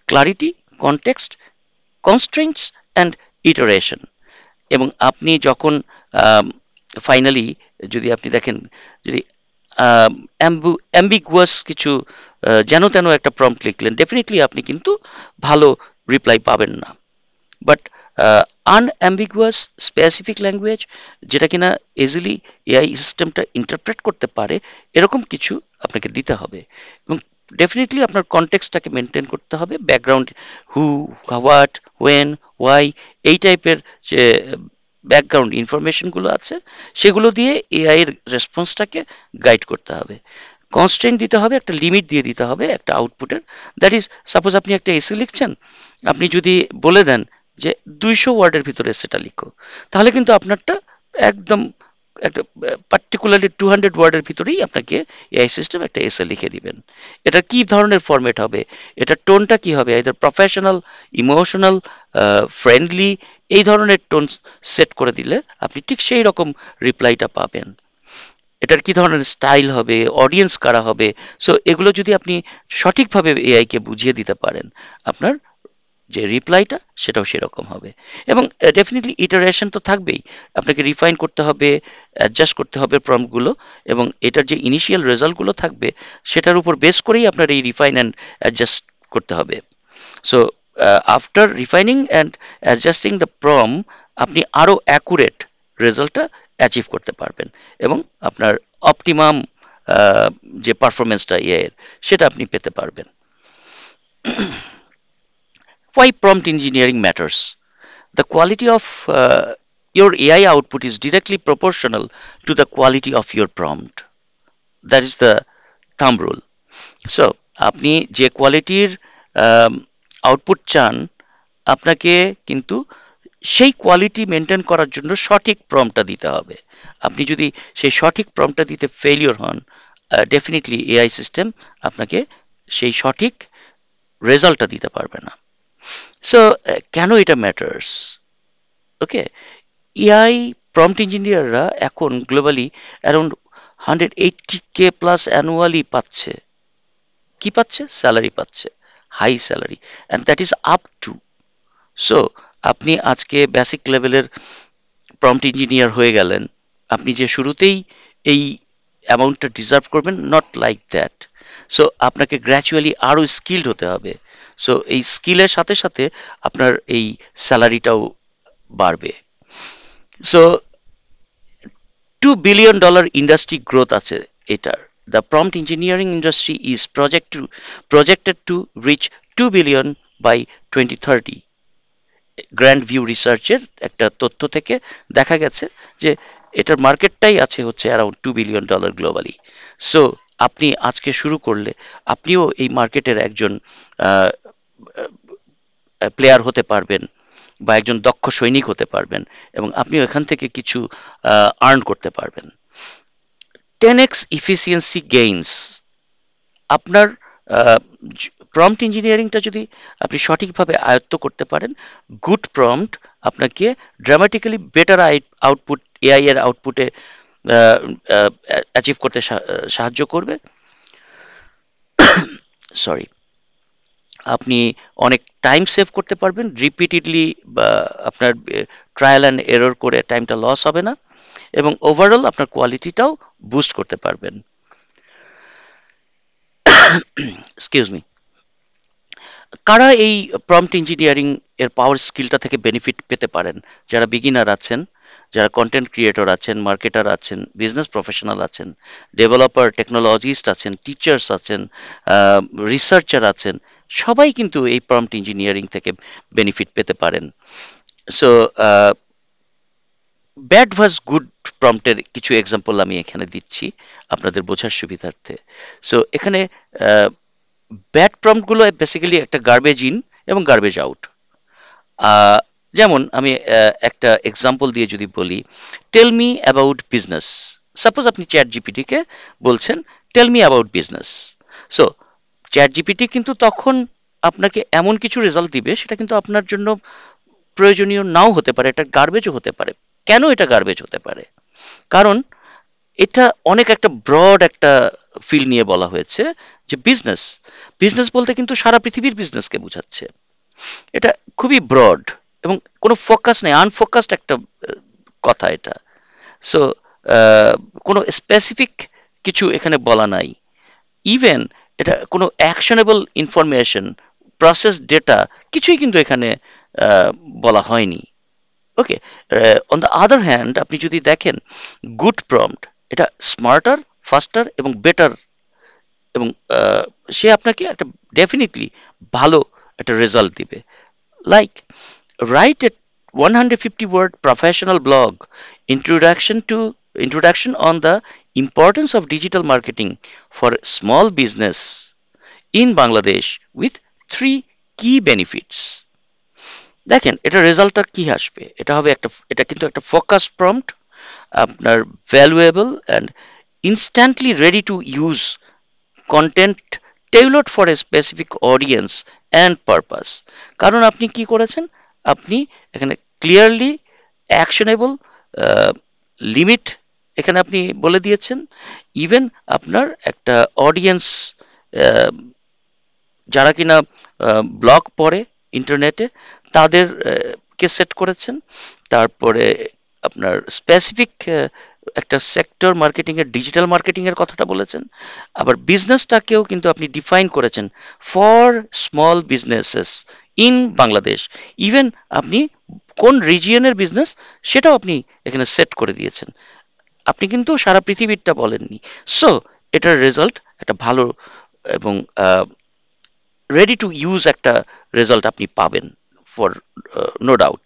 clarity, context, constraints and iteration. এবং আপনি যখন ফাইনালি যদি আপনি দেখেন, যদি অ্যাম্বিগুয়াস কিছু যেন তেন একটা প্রম্পট লিখলেন, ডেফিনেটলি আপনি কিন্তু ভালো রিপ্লাই পাবেন না। বাট আনঅ্যাম্বিগুয়াস স্পেসিফিক ল্যাঙ্গুয়েজ, যেটা কিনা ইজিলি এআই সিস্টেমটা ইন্টারপ্রেট করতে পারে, এরকম কিছু আপনাকে দিতে হবে। এবং ডেফিনেটলি আপনার কনটেক্সটটাকে মেনটেন করতে হবে, background, who, what, when, why, এই টাইপের যে ব্যাকগ্রাউন্ড ইনফরমেশনগুলো আছে সেগুলো দিয়ে এআই এর রেসপন্সটাকে গাইড করতে হবে। কনস্ট্রেন্ট দিতে হবে, একটা লিমিট দিয়ে দিতে হবে একটা আউটপুটের। দ্যাট ইজ, সাপোজ আপনি একটা এসে লিখছেন, আপনি যদি বলে দেন যে 200 ওয়ার্ডের ভিতরে সেটা লিখো, তাহলে কিন্তু আপনারটা একদম একটা পার্টিকুলারলি 200 ওয়ার্ডের ভিতরেই আপনাকে এআই সিস্টেম একটা এসে লিখে দিবেন। এটা কি ধরনের ফরম্যাট হবে, এটার টোনটা কি হবে, এদের প্রফেশনাল, ইমোশনাল, ফ্রেন্ডলি, এই ধরনের টোন সেট করে দিলে আপনি ঠিক সেই রকম রিপ্লাইটা পাবেন। এটার কি ধরনের স্টাইল হবে, অডিয়েন্স কারা হবে, সো এগুলো যদি আপনি সঠিকভাবে এআইকে বুঝিয়ে দিতে পারেন, আপনার যে রিপ্লাইটা সেটাও সেরকম হবে। এবং ডেফিনেটলি ইটারেশন তো থাকবেই, আপনাকে রিফাইন করতে হবে, অ্যাডজাস্ট করতে হবে প্রম্পটগুলো, এবং এটার যে ইনিশিয়াল রেজাল্টগুলো থাকবে সেটার উপর বেস করেই আপনার এই রিফাইন অ্যান্ড অ্যাডজাস্ট করতে হবে। So after refining and adjusting the আপনি আরও অ্যাকুরেট রেজাল্টটা অ্যাচিভ করতে পারবেন, এবং আপনার অপটিমাম যে পারফরমেন্সটা এর সেটা আপনি পেতে পারবেন। Why prompt engineering matters? The quality of your AI output is directly proportional to the quality of your prompt. That is the thumb rule. So আপনি যে কোয়ালিটির আউটপুট চান, আপনাকে কিন্তু সেই কোয়ালিটি মেনটেন করার জন্য সঠিক প্রম্পটটা দিতে হবে। আপনি যদি সেই সঠিক প্রম্পটটা দিতে ফেলিওর হন, ডেফিনেটলি এআই সিস্টেম আপনাকে সেই সঠিক রেজাল্টটা দিতে পারবে না। সো কেন এটা ম্যাটার্স? ওকে, এআই প্রম্পট ইঞ্জিনিয়াররা এখন globally around 180K plus annually পাচ্ছে। কি পাচ্ছে? স্যালারি পাচ্ছে, high salary, and that is up to. So আপনি আজকে বেসিক লেভেলের প্রম্পট ইঞ্জিনিয়ার হয়ে গেলেন, আপনি যে শুরুতেই এই অ্যামাউন্টটা ডিজার্ভ করবেন, নট লাইক দ্যাট। সো আপনাকে গ্র্যাজুয়ালি আরও স্কিলড হতে হবে। সো এই স্কিলের সাথে সাথে আপনার এই স্যালারিটাও বাড়বে। সো $2 billion ইন্ডাস্ট্রি গ্রোথ আছে এটার। The prompt engineering industry is projected to reach 2 billion by 2030। Grand view রিসার্চের একটা তথ্য থেকে দেখা গেছে যে এটার মার্কেটটাই আছে হচ্ছে অ্যারাউন্ড $2 billion গ্লোবালি। সো আপনি আজকে শুরু করলে আপনিও এই মার্কেটের একজন প্লেয়ার হতে পারবেন, বা একজন দক্ষ সৈনিক হতে পারবেন, এবং আপনিও এখান থেকে কিছু আর্ন করতে পারবেন। 10x efficiency gains. আপনার প্রম্পট ইঞ্জিনিয়ারিংটা যদি আপনি সঠিকভাবে আয়ত্ত করতে পারেন, গুড প্রম্পট আপনাকে ড্রামাটিক্যালি বেটার আউটপুট, এআই এর আউটপুটে অ্যাচিভ করতে সাহায্য করবে। সরি। আপনি অনেক টাইম সেভ করতে পারবেন রিপিটেডলি, বা আপনার ট্রায়াল অ্যান্ড এরর করে টাইমটা লস হবে না, এবং ওভারঅল আপনার কোয়ালিটিটাও বুস্ট করতে পারবেন। Excuse me. কারা এই প্রম্পট ইঞ্জিনিয়ারিং এর পাওয়ার স্কিলটা থেকে বেনিফিট পেতে পারেন? যারা বিগিনার আছেন, যারা কন্টেন্ট ক্রিয়েটর আছেন, মার্কেটার আছেন, বিজনেস প্রফেশনাল আছেন, ডেভেলপার, টেকনোলজিস্ট আছেন, টিচার্স আছেন, রিসার্চার আছেন, সবাই কিন্তু এই প্রম্পট ইঞ্জিনিয়ারিং থেকে বেনিফিট পেতে পারেন। সো ব্যাড ভার্স গুড প্রম্পটের কিছু এক্সাম্পল আমি এখানে দিচ্ছি আপনাদের বোঝার সুবিধার্থে। সো এখানে ব্যাড প্রম্পটগুলো বেসিক্যালি একটা গার্বেজ ইন এবং গার্বেজ আউট। যেমন আমি একটা এক্সাম্পল দিয়ে যদি বলি, tell me about business. Suppose আপনি চ্যাট জিপিটিকে বলছেন tell me about business. So ChatGPT কিন্তু তখন আপনাকে এমন কিছু রেজাল্ট দিবে, সেটা কিন্তু আপনার জন্য প্রয়োজনীয় নাও হতে পারে, এটা গার্বেজও হতে পারে। কেন এটা গার্বেজ হতে পারে? কারণ এটা অনেক একটা ব্রড একটা ফিল নিয়ে বলা হয়েছে, যে বিজনেস, বিজনেস বলতে কিন্তু সারা পৃথিবীর বিজনেসকে বোঝাচ্ছে। এটা খুবই ব্রড এবং কোনো ফোকাস নেই, আনফোকাসড একটা কথা এটা। সো কোনো স্পেসিফিক কিছু এখানে বলা নাই। ইভেন এটা কোনো অ্যাকশনেবল ইনফরমেশন, প্রসেস ডেটা কিছুই কিন্তু এখানে বলা হয়নি। ওকে। অন দ্য আদার হ্যান্ড আপনি যদি দেখেন গুড প্রম্পট, এটা স্মার্টার, ফাস্টার এবং বেটার, এবং সে আপনাকে একটা ডেফিনেটলি ভালো একটা রেজাল্ট দিবে। Like write a 150-word professional blog introduction on the importance of digital marketing for small business in Bangladesh with 3 key benefits. দেখেন এটা রেজাল্টটা কি আসবে, এটা হবে একটা, এটা কিন্তু একটা ফোকাস প্রম্পট, আপনার valuable and instantly ready to use content tailored for a specific audience and purpose। কারণ আপনি কি করেছেন, আপনি এখানে ক্লিয়ারলি অ্যাকশনেবল লিমিট এখানে আপনি বলে দিয়েছেন। ইভেন আপনার একটা অডিয়েন্স, যারা কিনা ব্লগ পড়ে ইন্টারনেটে, তাদের কে সেট করেছেন। তারপরে আপনার স্পেসিফিক একটা সেক্টর মার্কেটিং এর, ডিজিটাল মার্কেটিং এর কথাটা বলেছেন। আবার বিজনেসটাকেও কিন্তু আপনি ডিফাইন করেছেন for small businesses in Bangladesh. Even আপনি কোন রিজিয়নের বিজনেস সেটাও আপনি এখানে সেট করে দিয়েছেন। আপনি কিন্তু সারা পৃথিবীরটা বলেননি। সো এটার রেজাল্ট একটা ভালো এবং রেডি টু ইউজ একটা রেজাল্ট আপনি পাবেন, for no doubt.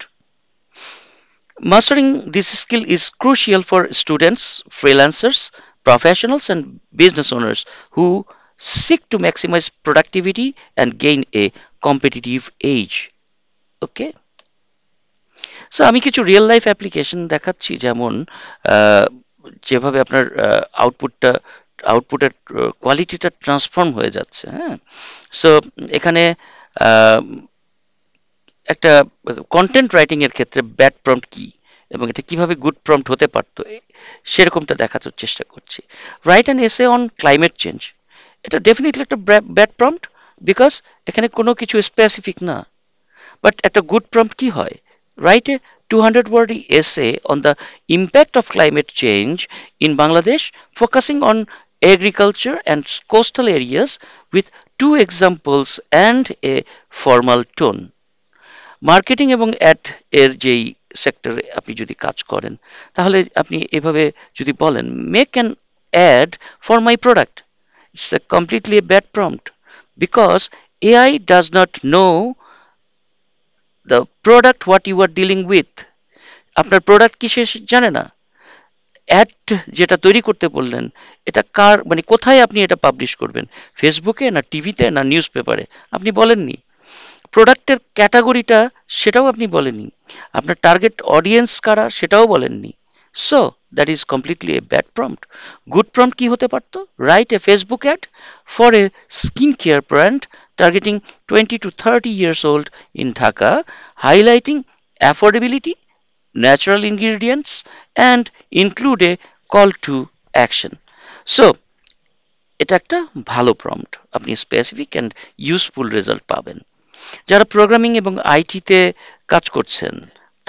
Mastering this skill is crucial for students, freelancers, professionals, and business owners who seek to maximize productivity and gain a competitive edge. Okay? So আমি কিছু real life application দেখাচ্ছি, যেমন যেভাবে আপনার আউটপুটের কোয়ালিটিটা ট্রান্সফর্ম হয়ে যাচ্ছে। হ্যাঁ, সো এখানে একটা কন্টেন্ট রাইটিং এর ক্ষেত্রে ব্যাড প্রম্পট কি এবং এটা কিভাবে গুড প্রম্পট হতে পারতো, সেরকমটা দেখানোর চেষ্টা করছি। Write an essay on climate change, এটা ডেফিনেটলি একটা ব্যাড প্রম্পট, বিকজ এখানে কোনো কিছু স্পেসিফিক না। বাট একটা গুড প্রম্পট কি হয়, write a 200-word essay on the impact of climate change in Bangladesh, focusing on agriculture and coastal areas with 2 examples and a formal tone। Marketing এবং add এর যেই সেক্টরে আপনি যদি কাজ করেন, তাহলে আপনি এভাবে যদি বলেন make an ad for my product, it's a completely a bad prompt, because AI does not know the product what you are dealing with. আপনার প্রোডাক্ট কি সে জানে না। অ্যাড যেটা তৈরি করতে বললেন, এটা কার, মানে কোথায় আপনি এটা পাবলিশ করবেন, ফেসবুকে না টিভিতে না নিউজ পেপারে, আপনি বলেননি। প্রোডাক্টের ক্যাটাগরিটা সেটাও আপনি বলেননি। আপনার টার্গেট অডিয়েন্স কারা সেটাও বলেননি। So that is completely a bad prompt. Good prompt কি হতে পারতো, write a Facebook ad for a skin care brand targeting 20 to 30 years old in Dhaka, highlighting affordability, natural ingredients, and include a call to action. So এটা একটা ভালো prompt, আপনি specific and useful result পাবেন। যারা programming এবং আইটিতে কাজ করছেন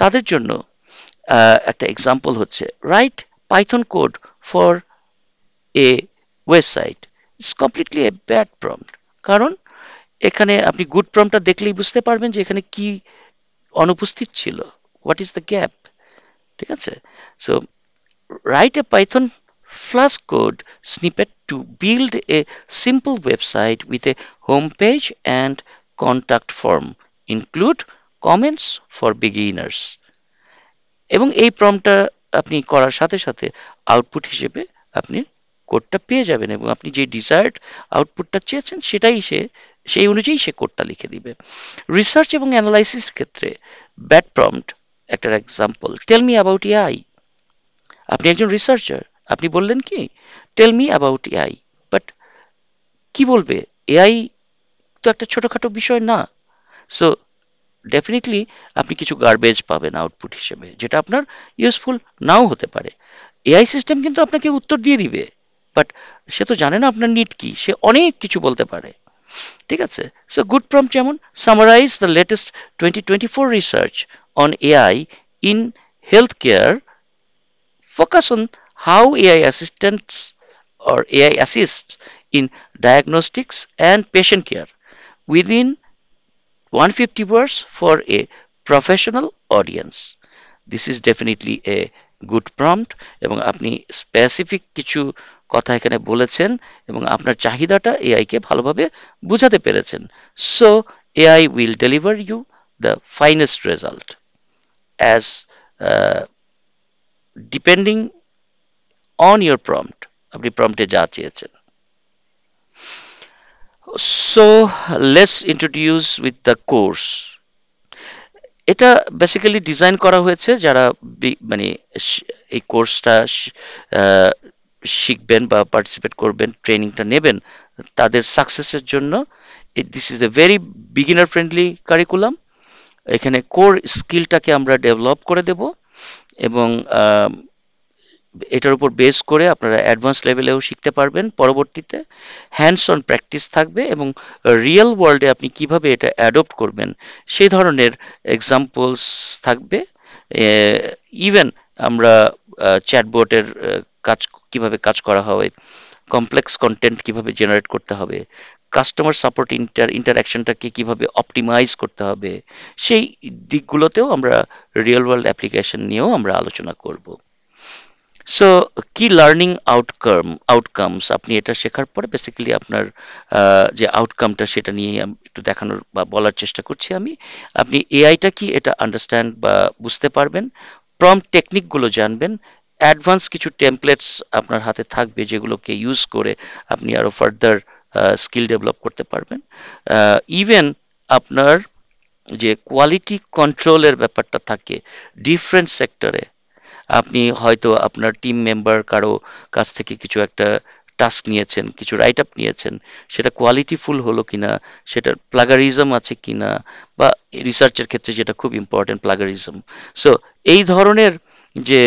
তাদের জন্য একটা এক্সাম্পল হচ্ছে right Python code for a website. It's completely a bad prompt, কারণ এখানে আপনি গুড প্রম্পটটা দেখলেই বুঝতে পারবেন যে এখানে কি অনুপস্থিত ছিল, হোয়াট ইজ দ্য গ্যাপ। ঠিক আছে? So write a Python Flask code snippet to build a simple website with a home page and contact form. Include comments for beginners. এবং এই প্রম্পটটা আপনি করার সাথে সাথে আউটপুট হিসেবে আপনি কোডটা পেয়ে যাবেন এবং আপনি যে ডিজায়ার্ড আউটপুটটা চেয়েছেন সেটাই সেই অনুযায়ী সে কোডটা লিখে দিবে। রিসার্চ এবং অ্যানালাইসিস ক্ষেত্রে ব্যাড প্রম্পট একটা example, tell me about AI. আপনি একজন রিসার্চার, আপনি বললেন কি tell me about AI, but কি বলবে? এআই তো একটা ছোটখাটো বিষয় না। সো ডেফিনেটলি আপনি কিছু গার্বেজ পাবেন আউটপুট হিসেবে, যেটা আপনার ইউজফুল নাও হতে পারে। এআই সিস্টেম কিন্তু আপনাকে উত্তর দিয়ে দিবে, বাট সে তো জানে না আপনার নিড কি, সে অনেক কিছু বলতে পারে। ঠিক আছে? সো গুড প্রম্পট যেমন summarize the latest 2024 research on AI in health care, focus on how AI assistants or AI assists in diagnostics and patient care within 150 words for a professional audience. This is definitely a good prompt এবং আপনি specific কিছু কথা এখানে বলেছেন এবং আপনার চাহিদাটা AI কে ভালোভাবে বুঝাতে পেরেছেন। So AI will deliver you the finest result as depending on your prompt, আপনি প্রম্পটে যা চেয়েছেন। So let's introduce with the course. এটা বেসিক্যালি ডিজাইন করা হয়েছে যারা মানে এই কোর্সটা শিখবেন বা পার্টিসিপেট করবেন, ট্রেনিংটা নেবেন, তাদের সাকসেসের জন্য। This is a very beginner friendly curriculum. এখানে কোর স্কিলটাকে আমরা ডেভেলপ করে দেব এবং এটার উপর বেস করে আপনারা অ্যাডভান্স লেভেলেও শিখতে পারবেন পরবর্তীতে। হ্যান্ডস অন প্র্যাকটিস থাকবে এবং রিয়েল ওয়ার্ল্ডে আপনি কিভাবে এটা অ্যাডপ্ট করবেন সেই ধরনের এক্সাম্পলস থাকবে। ইভেন আমরা চ্যাটবোটের কাজ কিভাবে কাজ করা হয়, কমপ্লেক্স কন্টেন্ট কিভাবে জেনারেট করতে হবে, কাস্টমার সাপোর্ট ইন্টারাকশনটাকে কিভাবে অপটিমাইজ করতে হবে, সেই দিকগুলোতেও আমরা রিয়েল ওয়ার্ল্ড অ্যাপ্লিকেশন নিয়েও আমরা আলোচনা করব। সো কি লার্নিং আউটকামস আপনি এটা শেখার পরে বেসিক্যালি আপনার যে আউটকামটা সেটা নিয়ে একটু দেখানোর বা বলার চেষ্টা করছি আমি। আপনি এআইটা কি এটা আন্ডারস্ট্যান্ড বা বুঝতে পারবেন, প্রম্পট টেকনিকগুলো জানবেন, অ্যাডভান্স কিছু টেমপ্লেটস আপনার হাতে থাকবে যেগুলোকে ইউজ করে আপনি আরো ফার্দার স্কিল ডেভেলপ করতে পারবেন। ইভেন আপনার যে কোয়ালিটি কন্ট্রোলের ব্যাপারটা থাকে ডিফারেন্ট সেক্টরে, আপনি হয়তো আপনার টিম মেম্বার কারো কাছ থেকে কিছু একটা টাস্ক নিয়েছেন, কিছু রাইট আপ নিয়েছেন, সেটা কোয়ালিটিফুল হলো কিনা, সেটার প্লাগারিজম আছে কিনা, বা রিসার্চের ক্ষেত্রে যেটা খুব ইম্পর্টেন্ট প্লাগারিজম। সো এই ধরনের যে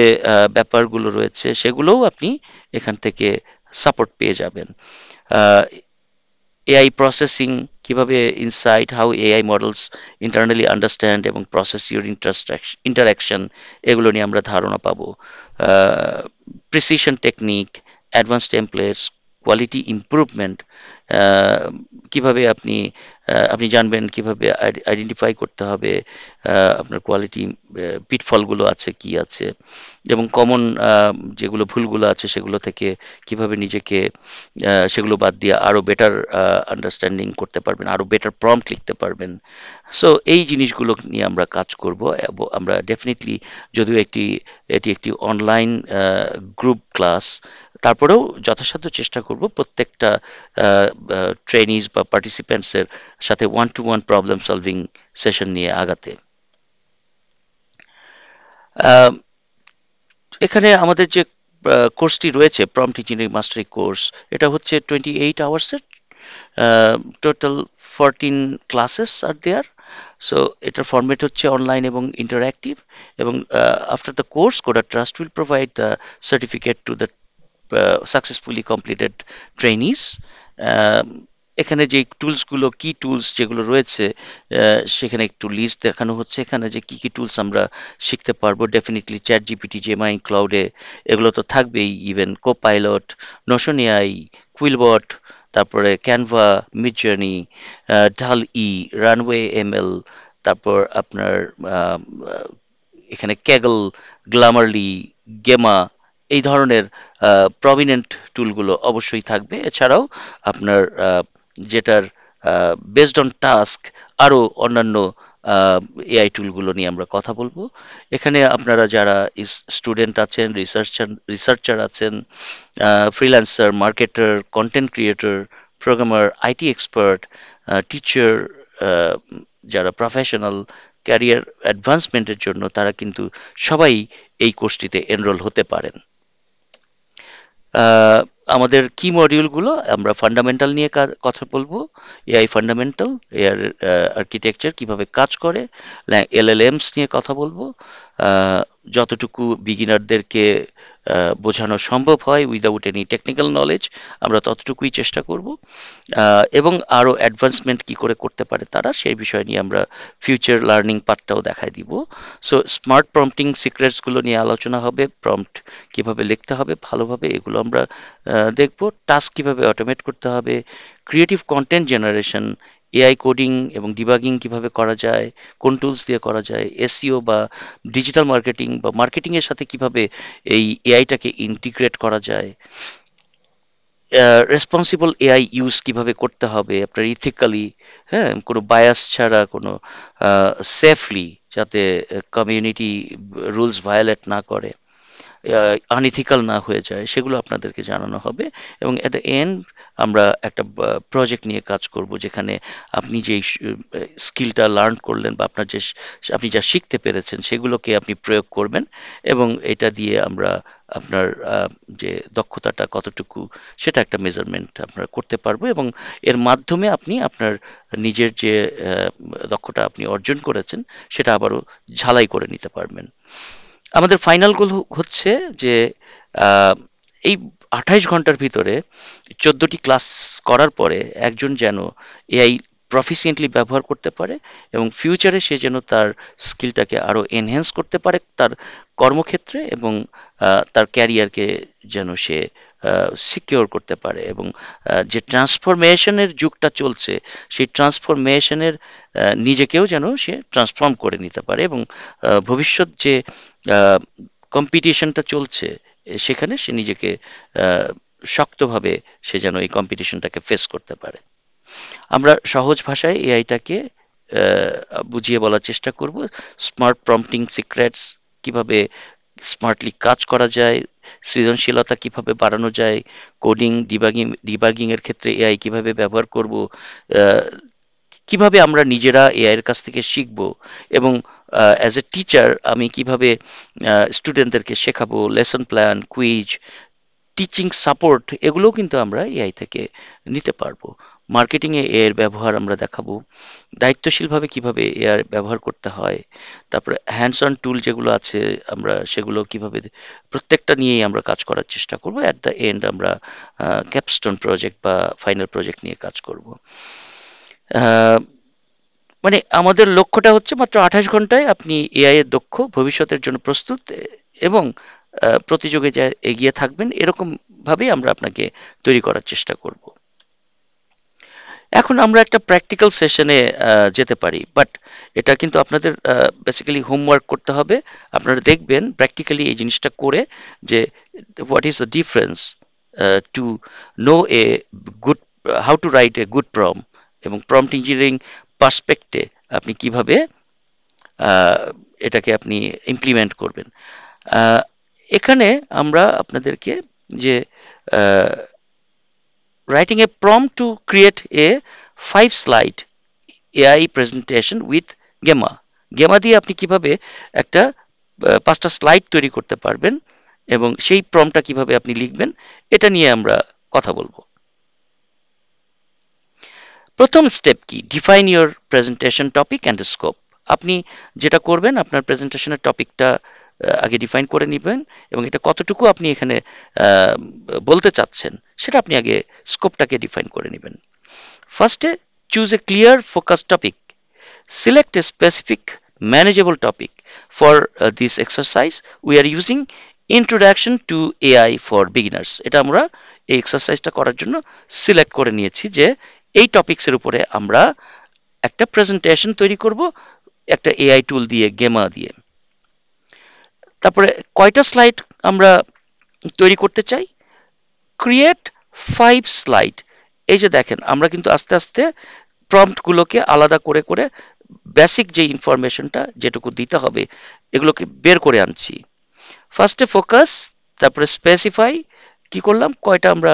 ব্যাপারগুলো রয়েছে সেগুলোও আপনি এখান থেকে সাপোর্ট পেয়ে যাবেন। এআই প্রসেসিং কিভাবে insight how AI models internally understand এবং প্রসেস ইউর ইন্টারাকশন, এগুলো নিয়ে আমরা ধারণা পাবো। Precision technique, advance templates, quality improvement, কিভাবে আপনি জানবেন কিভাবে আইডেন্টিফাই করতে হবে আপনার কোয়ালিটি পিটফলগুলো আছে কি আছে, এবং কমন যেগুলো ভুলগুলো আছে সেগুলো থেকে কিভাবে নিজেকে সেগুলো বাদ দিয়ে আরো বেটার আন্ডারস্ট্যান্ডিং করতে পারবেন, আরো বেটার প্রম্পট লিখতে পারবেন। সো এই জিনিসগুলো নিয়ে আমরা কাজ করব। আমরা ডেফিনেটলি, যদিও এটি একটি অনলাইন গ্রুপ ক্লাস, তারপরেও যথাসাধ্য চেষ্টা করব প্রত্যেকটা ট্রেনিজ বা পার্টিসিপেন্টসের সাথে one to one problem solving session নিয়ে আগাতে। আহ, এখানে আমাদের যে কোর্সটি রয়েছে প্রম্পট ইঞ্জিনিয়ারিং মাস্টারি কোর্স, এটা হচ্ছে 28 আওয়ার্সের, total 14 classes are there. So এটার ফরম্যাট হচ্ছে অনলাইন এবং ইন্টারঅ্যাক্টিভ, এবং after the course Coda trust will provide the certificate to the successfully completed trainees. Ah, এখানে যে টুলসগুলো, কি টুলস যেগুলো রয়েছে, সেখানে একটু লিস্ট দেখানো হচ্ছে এখানে, যে কি কি টুলস আমরা শিখতে পারবো। ডেফিনেটলি চ্যাট জিপিটি, জেমাই, ক্লাউডে, এগুলো তো থাকবেই। ইভেন কোপাইলট, নোশন এআই, কুইলবট, তারপরে ক্যানভা, মিডজার্নি, ঢাল ই, রানওয়ে এমএল, তারপর আপনার আহ, এখানে ক্যাগল, গ্ল্যামারলি, গেমা, এই ধরনের প্রমিনেন্ট টুলগুলো অবশ্যই থাকবে। এছাড়াও আপনার যেটার বেসড অন টাস্ক আরও অন্যান্য এআই টুলগুলো নিয়ে আমরা কথা বলবো। এখানে আপনারা যারা স্টুডেন্ট আছেন, রিসার্চার আছেন, freelancer, marketer, content creator, programmer, IT expert, teacher, যারা প্রফেশনাল ক্যারিয়ার অ্যাডভান্সমেন্টের জন্য, তারা কিন্তু সবাই এই কোর্সটিতে এনরোল হতে পারেন। আহ, আমাদের কি মডিউলগুলো, আমরা ফান্ডামেন্টাল নিয়ে কথা বলবো। এআই ফান্ডামেন্টাল, এআই আর্কিটেকচার কিভাবে কাজ করে, এলএলএমস নিয়ে কথা বলবো। আহ, যতটুকু বিগিনারদেরকে বোঝানো সম্ভব হয় উইদাউট এনি টেকনিক্যাল নলেজ, আমরা ততটুকুই চেষ্টা করব। এবং আরও অ্যাডভান্সমেন্ট কি করে করতে পারে তারা, সেই বিষয় নিয়ে আমরা ফিউচার লার্নিং পার্টটাও দেখায় দিব। সো স্মার্ট প্রম্পটিং সিক্রেটসগুলো নিয়ে আলোচনা হবে। প্রম্পট কিভাবে লিখতে হবে ভালোভাবে, এগুলো আমরা দেখব। টাস্ক কিভাবে অটোমেট করতে হবে, creative content generation, AI coding এবং ডিবাগিং কিভাবে করা যায়, কোন টুলস দিয়ে করা যায়, এসইও বা ডিজিটাল মার্কেটিং বা মার্কেটিং এর সাথে কিভাবে এই এআইটাকে ইন্টিগ্রেট করা যায়, রেসপন্সিবল এআই ইউজ কিভাবে করতে হবে আপনার ইথিক্যালি, হ্যাঁ, কোনো বায়াস ছাড়া, কোনো সেফলি, যাতে কমিউনিটি রুলস ভায়োলেট না করে, আনইথিক্যাল না হয়ে যায়, সেগুলো আপনাদেরকে জানানো হবে। এবং অ্যাট দ্য এন্ড আমরা একটা প্রজেক্ট নিয়ে কাজ করব, যেখানে আপনি যে স্কিলটা লার্ন করলেন বা আপনার যে আপনি যা শিখতে পেরেছেন সেগুলোকে আপনি প্রয়োগ করবেন, এবং এটা দিয়ে আমরা আপনার যে দক্ষতাটা কতটুকু, সেটা একটা মেজারমেন্ট আপনারা করতে পারবো, এবং এর মাধ্যমে আপনি আপনার নিজের যে দক্ষতা আপনি অর্জন করেছেন সেটা আবারও ঝালাই করে নিতে পারবেন। আমাদের ফাইনাল গোল হচ্ছে যে আহ, এই 28 ঘন্টার ভিতরে 14টি ক্লাস করার পরে একজন যেন এআই প্রফিসিয়েন্টলি ব্যবহার করতে পারে, এবং ফিউচারে সে যেন তার স্কিলটাকে আরো এনহ্যান্স করতে পারে তার কর্মক্ষেত্রে, এবং তার ক্যারিয়ারকে যেন সে সিকিওর করতে পারে, এবং যে ট্রান্সফরমেশনের যুগটা চলছে সেই ট্রান্সফরমেশনের নিজেকেও যেন সে ট্রান্সফর্ম করে নিতে পারে, এবং ভবিষ্যৎ যে কম্পিটিশনটা চলছে সেখানে সে নিজেকে আহ, শক্তভাবে সে যেন এই কম্পিটিশনটাকে ফেস করতে পারে। আমরা সহজ ভাষায় এআইটাকে বুঝিয়ে বলার চেষ্টা করব। স্মার্ট প্রম্পটিং সিক্রেটস, কিভাবে স্মার্টলি কাজ করা যায়, সৃজনশীলতা কিভাবে বাড়ানো যায়, কোডিং, ডিবাগিং এর ক্ষেত্রে এআই কিভাবে ব্যবহার করব, আহ, কিভাবে আমরা নিজেরা এআই এর কাছ থেকে শিখব, এবং অ্যাজ এ টিচার আমি কিভাবে স্টুডেন্টদেরকে শেখাবো, lesson plan, quiz, teaching support, এগুলোও কিন্তু আমরা এআই থেকে নিতে পারবো। মার্কেটিংয়ে এ এর ব্যবহার আমরা দেখাবো, দায়িত্বশীলভাবে কিভাবে এআই ব্যবহার করতে হয়, তারপরে হ্যান্ডস অন টুল যেগুলো আছে আমরা সেগুলো কিভাবে, প্রত্যেকটা নিয়েই আমরা কাজ করার চেষ্টা করব। অ্যাট দ্য এন্ড আমরা ক্যাপস্টোন প্রজেক্ট বা ফাইনাল প্রজেক্ট নিয়ে কাজ করব। আহ, মানে আমাদের লক্ষ্যটা হচ্ছে মাত্র 28 ঘন্টায় আপনি এআই এর দক্ষ, ভবিষ্যতের জন্য প্রস্তুত, এবং প্রতিযোগিতায় এগিয়ে থাকবেন, এরকম ভাবেই আমরা আপনাকে তৈরি করার চেষ্টা করব। এখন আমরা একটা প্র্যাকটিক্যাল সেশনে যেতে পারি, বাট এটা কিন্তু আপনাদের বেসিক্যালি হোমওয়ার্ক করতে হবে। আপনারা দেখবেন প্র্যাকটিক্যালি এই জিনিসটা করে যে what is the difference to know a good, how to write a good prompt, এবং প্রম্পট ইঞ্জিনিয়ারিং পার্সপেক্টে আপনি কিভাবে আহ, এটাকে আপনি ইমপ্লিমেন্ট করবেন। আহ, এখানে আমরা আপনাদেরকে যে writing A prompt to create a 5 slide AI presentation with Gemma, Gemma দিয়ে আপনি কিভাবে একটা 5টা স্লাইড তৈরি করতে পারবেন, এবং সেই প্রম্পটটা কিভাবে আপনি লিখবেন, এটা নিয়ে আমরা কথা বলবো। প্রথম স্টেপ কি? Define your presentation topic and scope. আপনি যেটা করবেন, আপনার প্রেজেন্টেশনের টপিকটা আগে ডিফাইন করে নেবেন, এবং এটা কতটুকু আপনি এখানে আহ, বলতে চাচ্ছেন সেটা আপনি আগে স্কোপটাকে ডিফাইন করে নেবেন। ফার্স্টে choose a clear focus topic. Select a specific manageable topic. For this exercise, we are using Introduction to AI for Beginners. এটা আমরা এই এক্সারসাইজটা করার জন্য সিলেক্ট করে নিয়েছি যে এই টপিকসের উপরে আমরা একটা প্রেজেন্টেশন তৈরি করব একটা এআই টুল দিয়ে, গেমা দিয়ে। তারপরে কয়টা স্লাইড আমরা তৈরি করতে চাই? Create 5 slide. এই যে দেখেন, আমরা কিন্তু আস্তে আস্তে প্রম্পটগুলোকে আলাদা করে করে বেসিক যে ইনফরমেশনটা যেটুকু দিতে হবে এগুলোকে বের করে আনছি। ফার্স্টে ফোকাস, তারপরে স্পেসিফাই, কি করলাম, কয়টা আমরা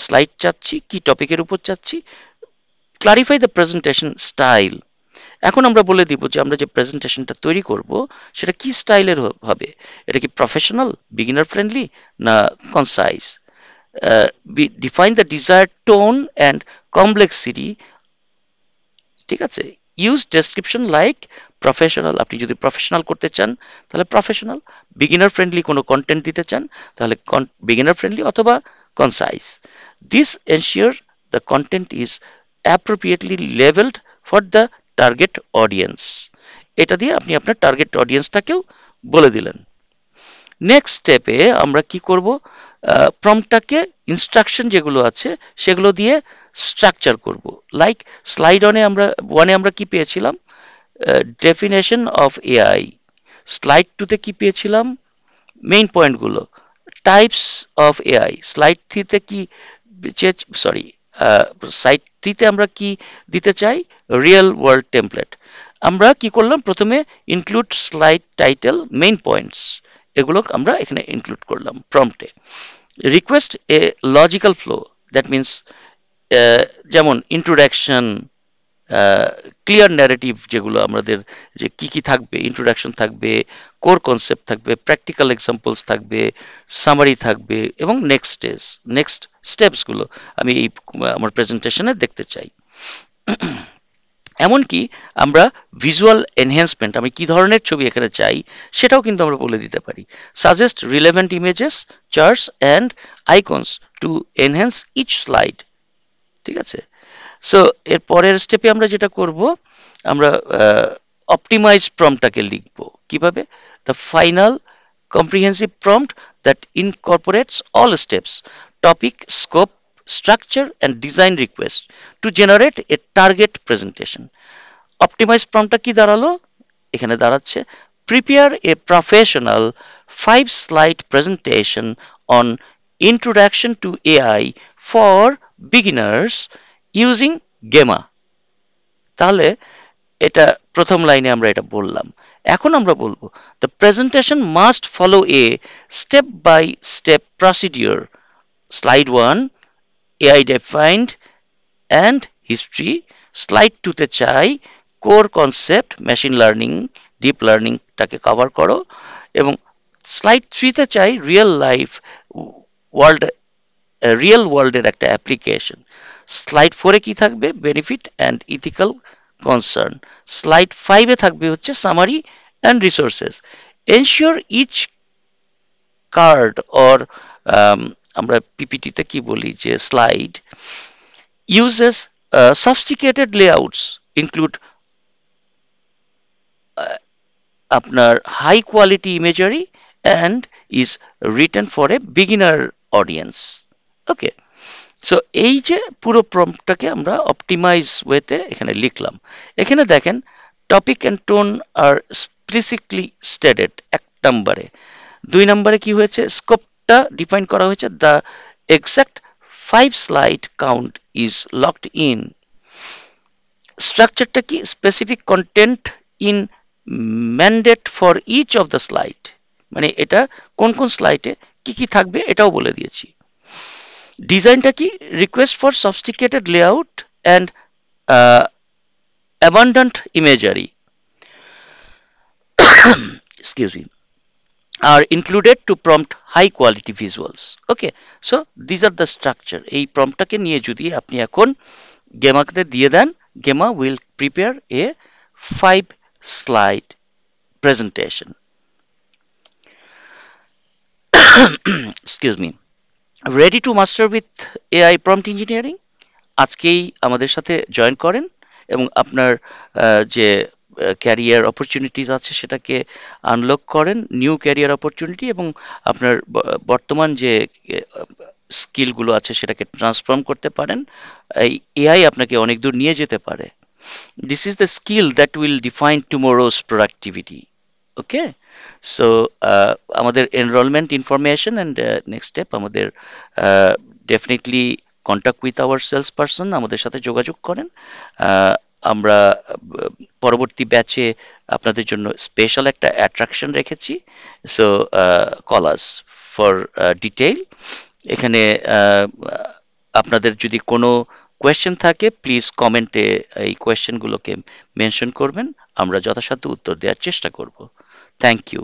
স্লাইড চাচ্ছি, কি টপিকের উপর চাচ্ছি। Clarify the presentation style. এখন আমরা বলে দিব যে আমরা যে প্রেজেন্টেশনটা তৈরি করব সেটা কি স্টাইলের হবে। এটা কি প্রফেশনাল, বিগিনার ফ্রেন্ডলি, না concise? Define the desired tone and complexity. ঠিক আছে, ইউজ ডেসক্রিপশন লাইক প্রফেশনাল। আপনি যদি প্রফেশনাল করতে চান তাহলে প্রফেশনাল, বিগিনার ফ্রেন্ডলি কোনো কন্টেন্ট দিতে চান তাহলে বিগিনার ফ্রেন্ডলি অথবা concise. This ensure the content is appropriately levelled for the target audience. এটা দিয়ে আপনি আপনার টার্গেট অডিয়েন্সটাকেও বলে দিলেন। নেক্সট স্টেপে আমরা কি করব, প্রম্পটটাকে ইনস্ট্রাকশন যেগুলো আছে সেগুলো দিয়ে স্ট্রাকচার করব। লাইক স্লাইড ওয়ানে আমরা কি পেয়েছিলাম, ডেফিনেশন অফ এআই। স্লাইড টুতে কি পেয়েছিলাম, মেইন পয়েন্টগুলো। টাইপস অফ এআই, স্লাইড থ্রিতে কি, সরি, সাইট থ্রিতে আমরা কি দিতে চাই, রিয়েল ওয়ার্ল্ড টেমপ্লেট। আমরা কি করলাম, প্রথমে include slide title, main points, এগুলো আমরা এখানে ইনক্লুড করলাম প্রম্পটে। Request a logical flow, that means যেমন ইন্ট্রোডাকশন, ক্লিয়ার ন্যারেটিভ, যেগুলো আমাদের যে কি কি থাকবে, ইন্ট্রোডাকশন থাকবে, কোর কনসেপ্ট থাকবে, প্র্যাকটিক্যাল এক্সাম্পলস থাকবে, সামারি থাকবে, এবং নেক্সট স্টেপসগুলো আমি এই আমার প্রেজেন্টেশনে দেখতে চাই। এমনকি আমরা ভিজুয়াল এনহ্যান্সমেন্ট, আমি কি ধরনের ছবি এখানে চাই সেটাও কিন্তু আমরা বলে দিতে পারি। Suggest relevant images, charts and icons to enhance each slide. ঠিক আছে, সো এর পরের স্টেপে আমরা যেটা করব, আমরা অপটিমাইজ প্রম্পটটাকে লিখব। কিভাবে? The final comprehensive prompt that incorporates all steps, topic, scope, structure and design request to generate a target presentation. Optimize promptটা কি দাঁড়ালো? এখানে দাঁড়াচ্ছে prepare a professional 5 slide presentation on introduction to AI for beginners using Gemma। তাহলে এটা প্রথম লাইনে আমরা এটা বললাম। এখন আমরা বলবো the presentation must follow a step by step procedure. Slide 1 AI defined and history, slide 2 তে চাই core concept, machine learning, deep লার্নিংটাকে কভার করো, এবং স্লাইড 3 তে চাই ওয়ার্ল্ড রিয়েল ওয়ার্ল্ডের একটা অ্যাপ্লিকেশন। স্লাইড 4 এ কি থাকবে, benefit and ethical concern. Slide 5 এ থাকবে হচ্ছে summary and resources. Ensure each card or আমরা পিপিটিতে কি বলি যে slide uses sophisticated layouts, include আপনার high quality imagery and is written for a beginner audience. Okay, so এই যে পুরো প্রম্পটটাকে আমরা অপটিমাইজ ওয়েতে এখানে লিখলাম। এখানে দেখেন টপিক অ্যান্ড টোন আর এক্সপ্লিসিটলি স্টেটেড 1 নম্বরে। 2 নম্বরে কি হয়েছে, স্কোপটা ডিফাইন করা হয়েছে, the exact 5 slide count is locked in. স্ট্রাকচারটা কি, specific content in mandate for each of the slide, মানে এটা কোন কোন স্লাইডে কি কি থাকবে এটাও বলে দিয়েছি। ডিজাইনটা কি, request for sophisticated layout and abundant imagery excuse me are included to prompt high quality visuals. Okay, so these are the structure. এই প্রম্পটটাকে নিয়ে যদি আপনি এখন গেমাকে দিয়ে দেন, Gemma will prepare a 5 slide presentation. Excuse me. Ready to master with AI prompt engineering? আজকেই আমাদের সাথে জয়েন করেন এবং আপনার যে ক্যারিয়ার অপরচুনিটিস আছে সেটাকে আনলক করেন, নিউ ক্যারিয়ার অপরচুনিটি, এবং আপনার বর্তমান যে স্কিলগুলো আছে সেটাকে ট্রান্সফর্ম করতে পারেন। এই এআই আপনাকে অনেক দূর নিয়ে যেতে পারে। This is the skill that will define tomorrow's productivity. Okay, so আমাদের enrolment information and next step, আমাদের definitely contact with our sales person, আমাদের সাথে যোগাযোগ করেন। আমরা পরবর্তী ব্যাচে আপনাদের জন্য স্পেশাল একটা অ্যাট্রাকশন রেখেছি। So call us for detail. এখানে আপনাদের যদি কোনো কোয়েশ্চেন থাকে প্লিজ কমেন্টে এই কোয়েশ্চেনগুলোকে মেনশন করবেন, আমরা যথাসাধ্য উত্তর দেওয়ার চেষ্টা করব। Thank you.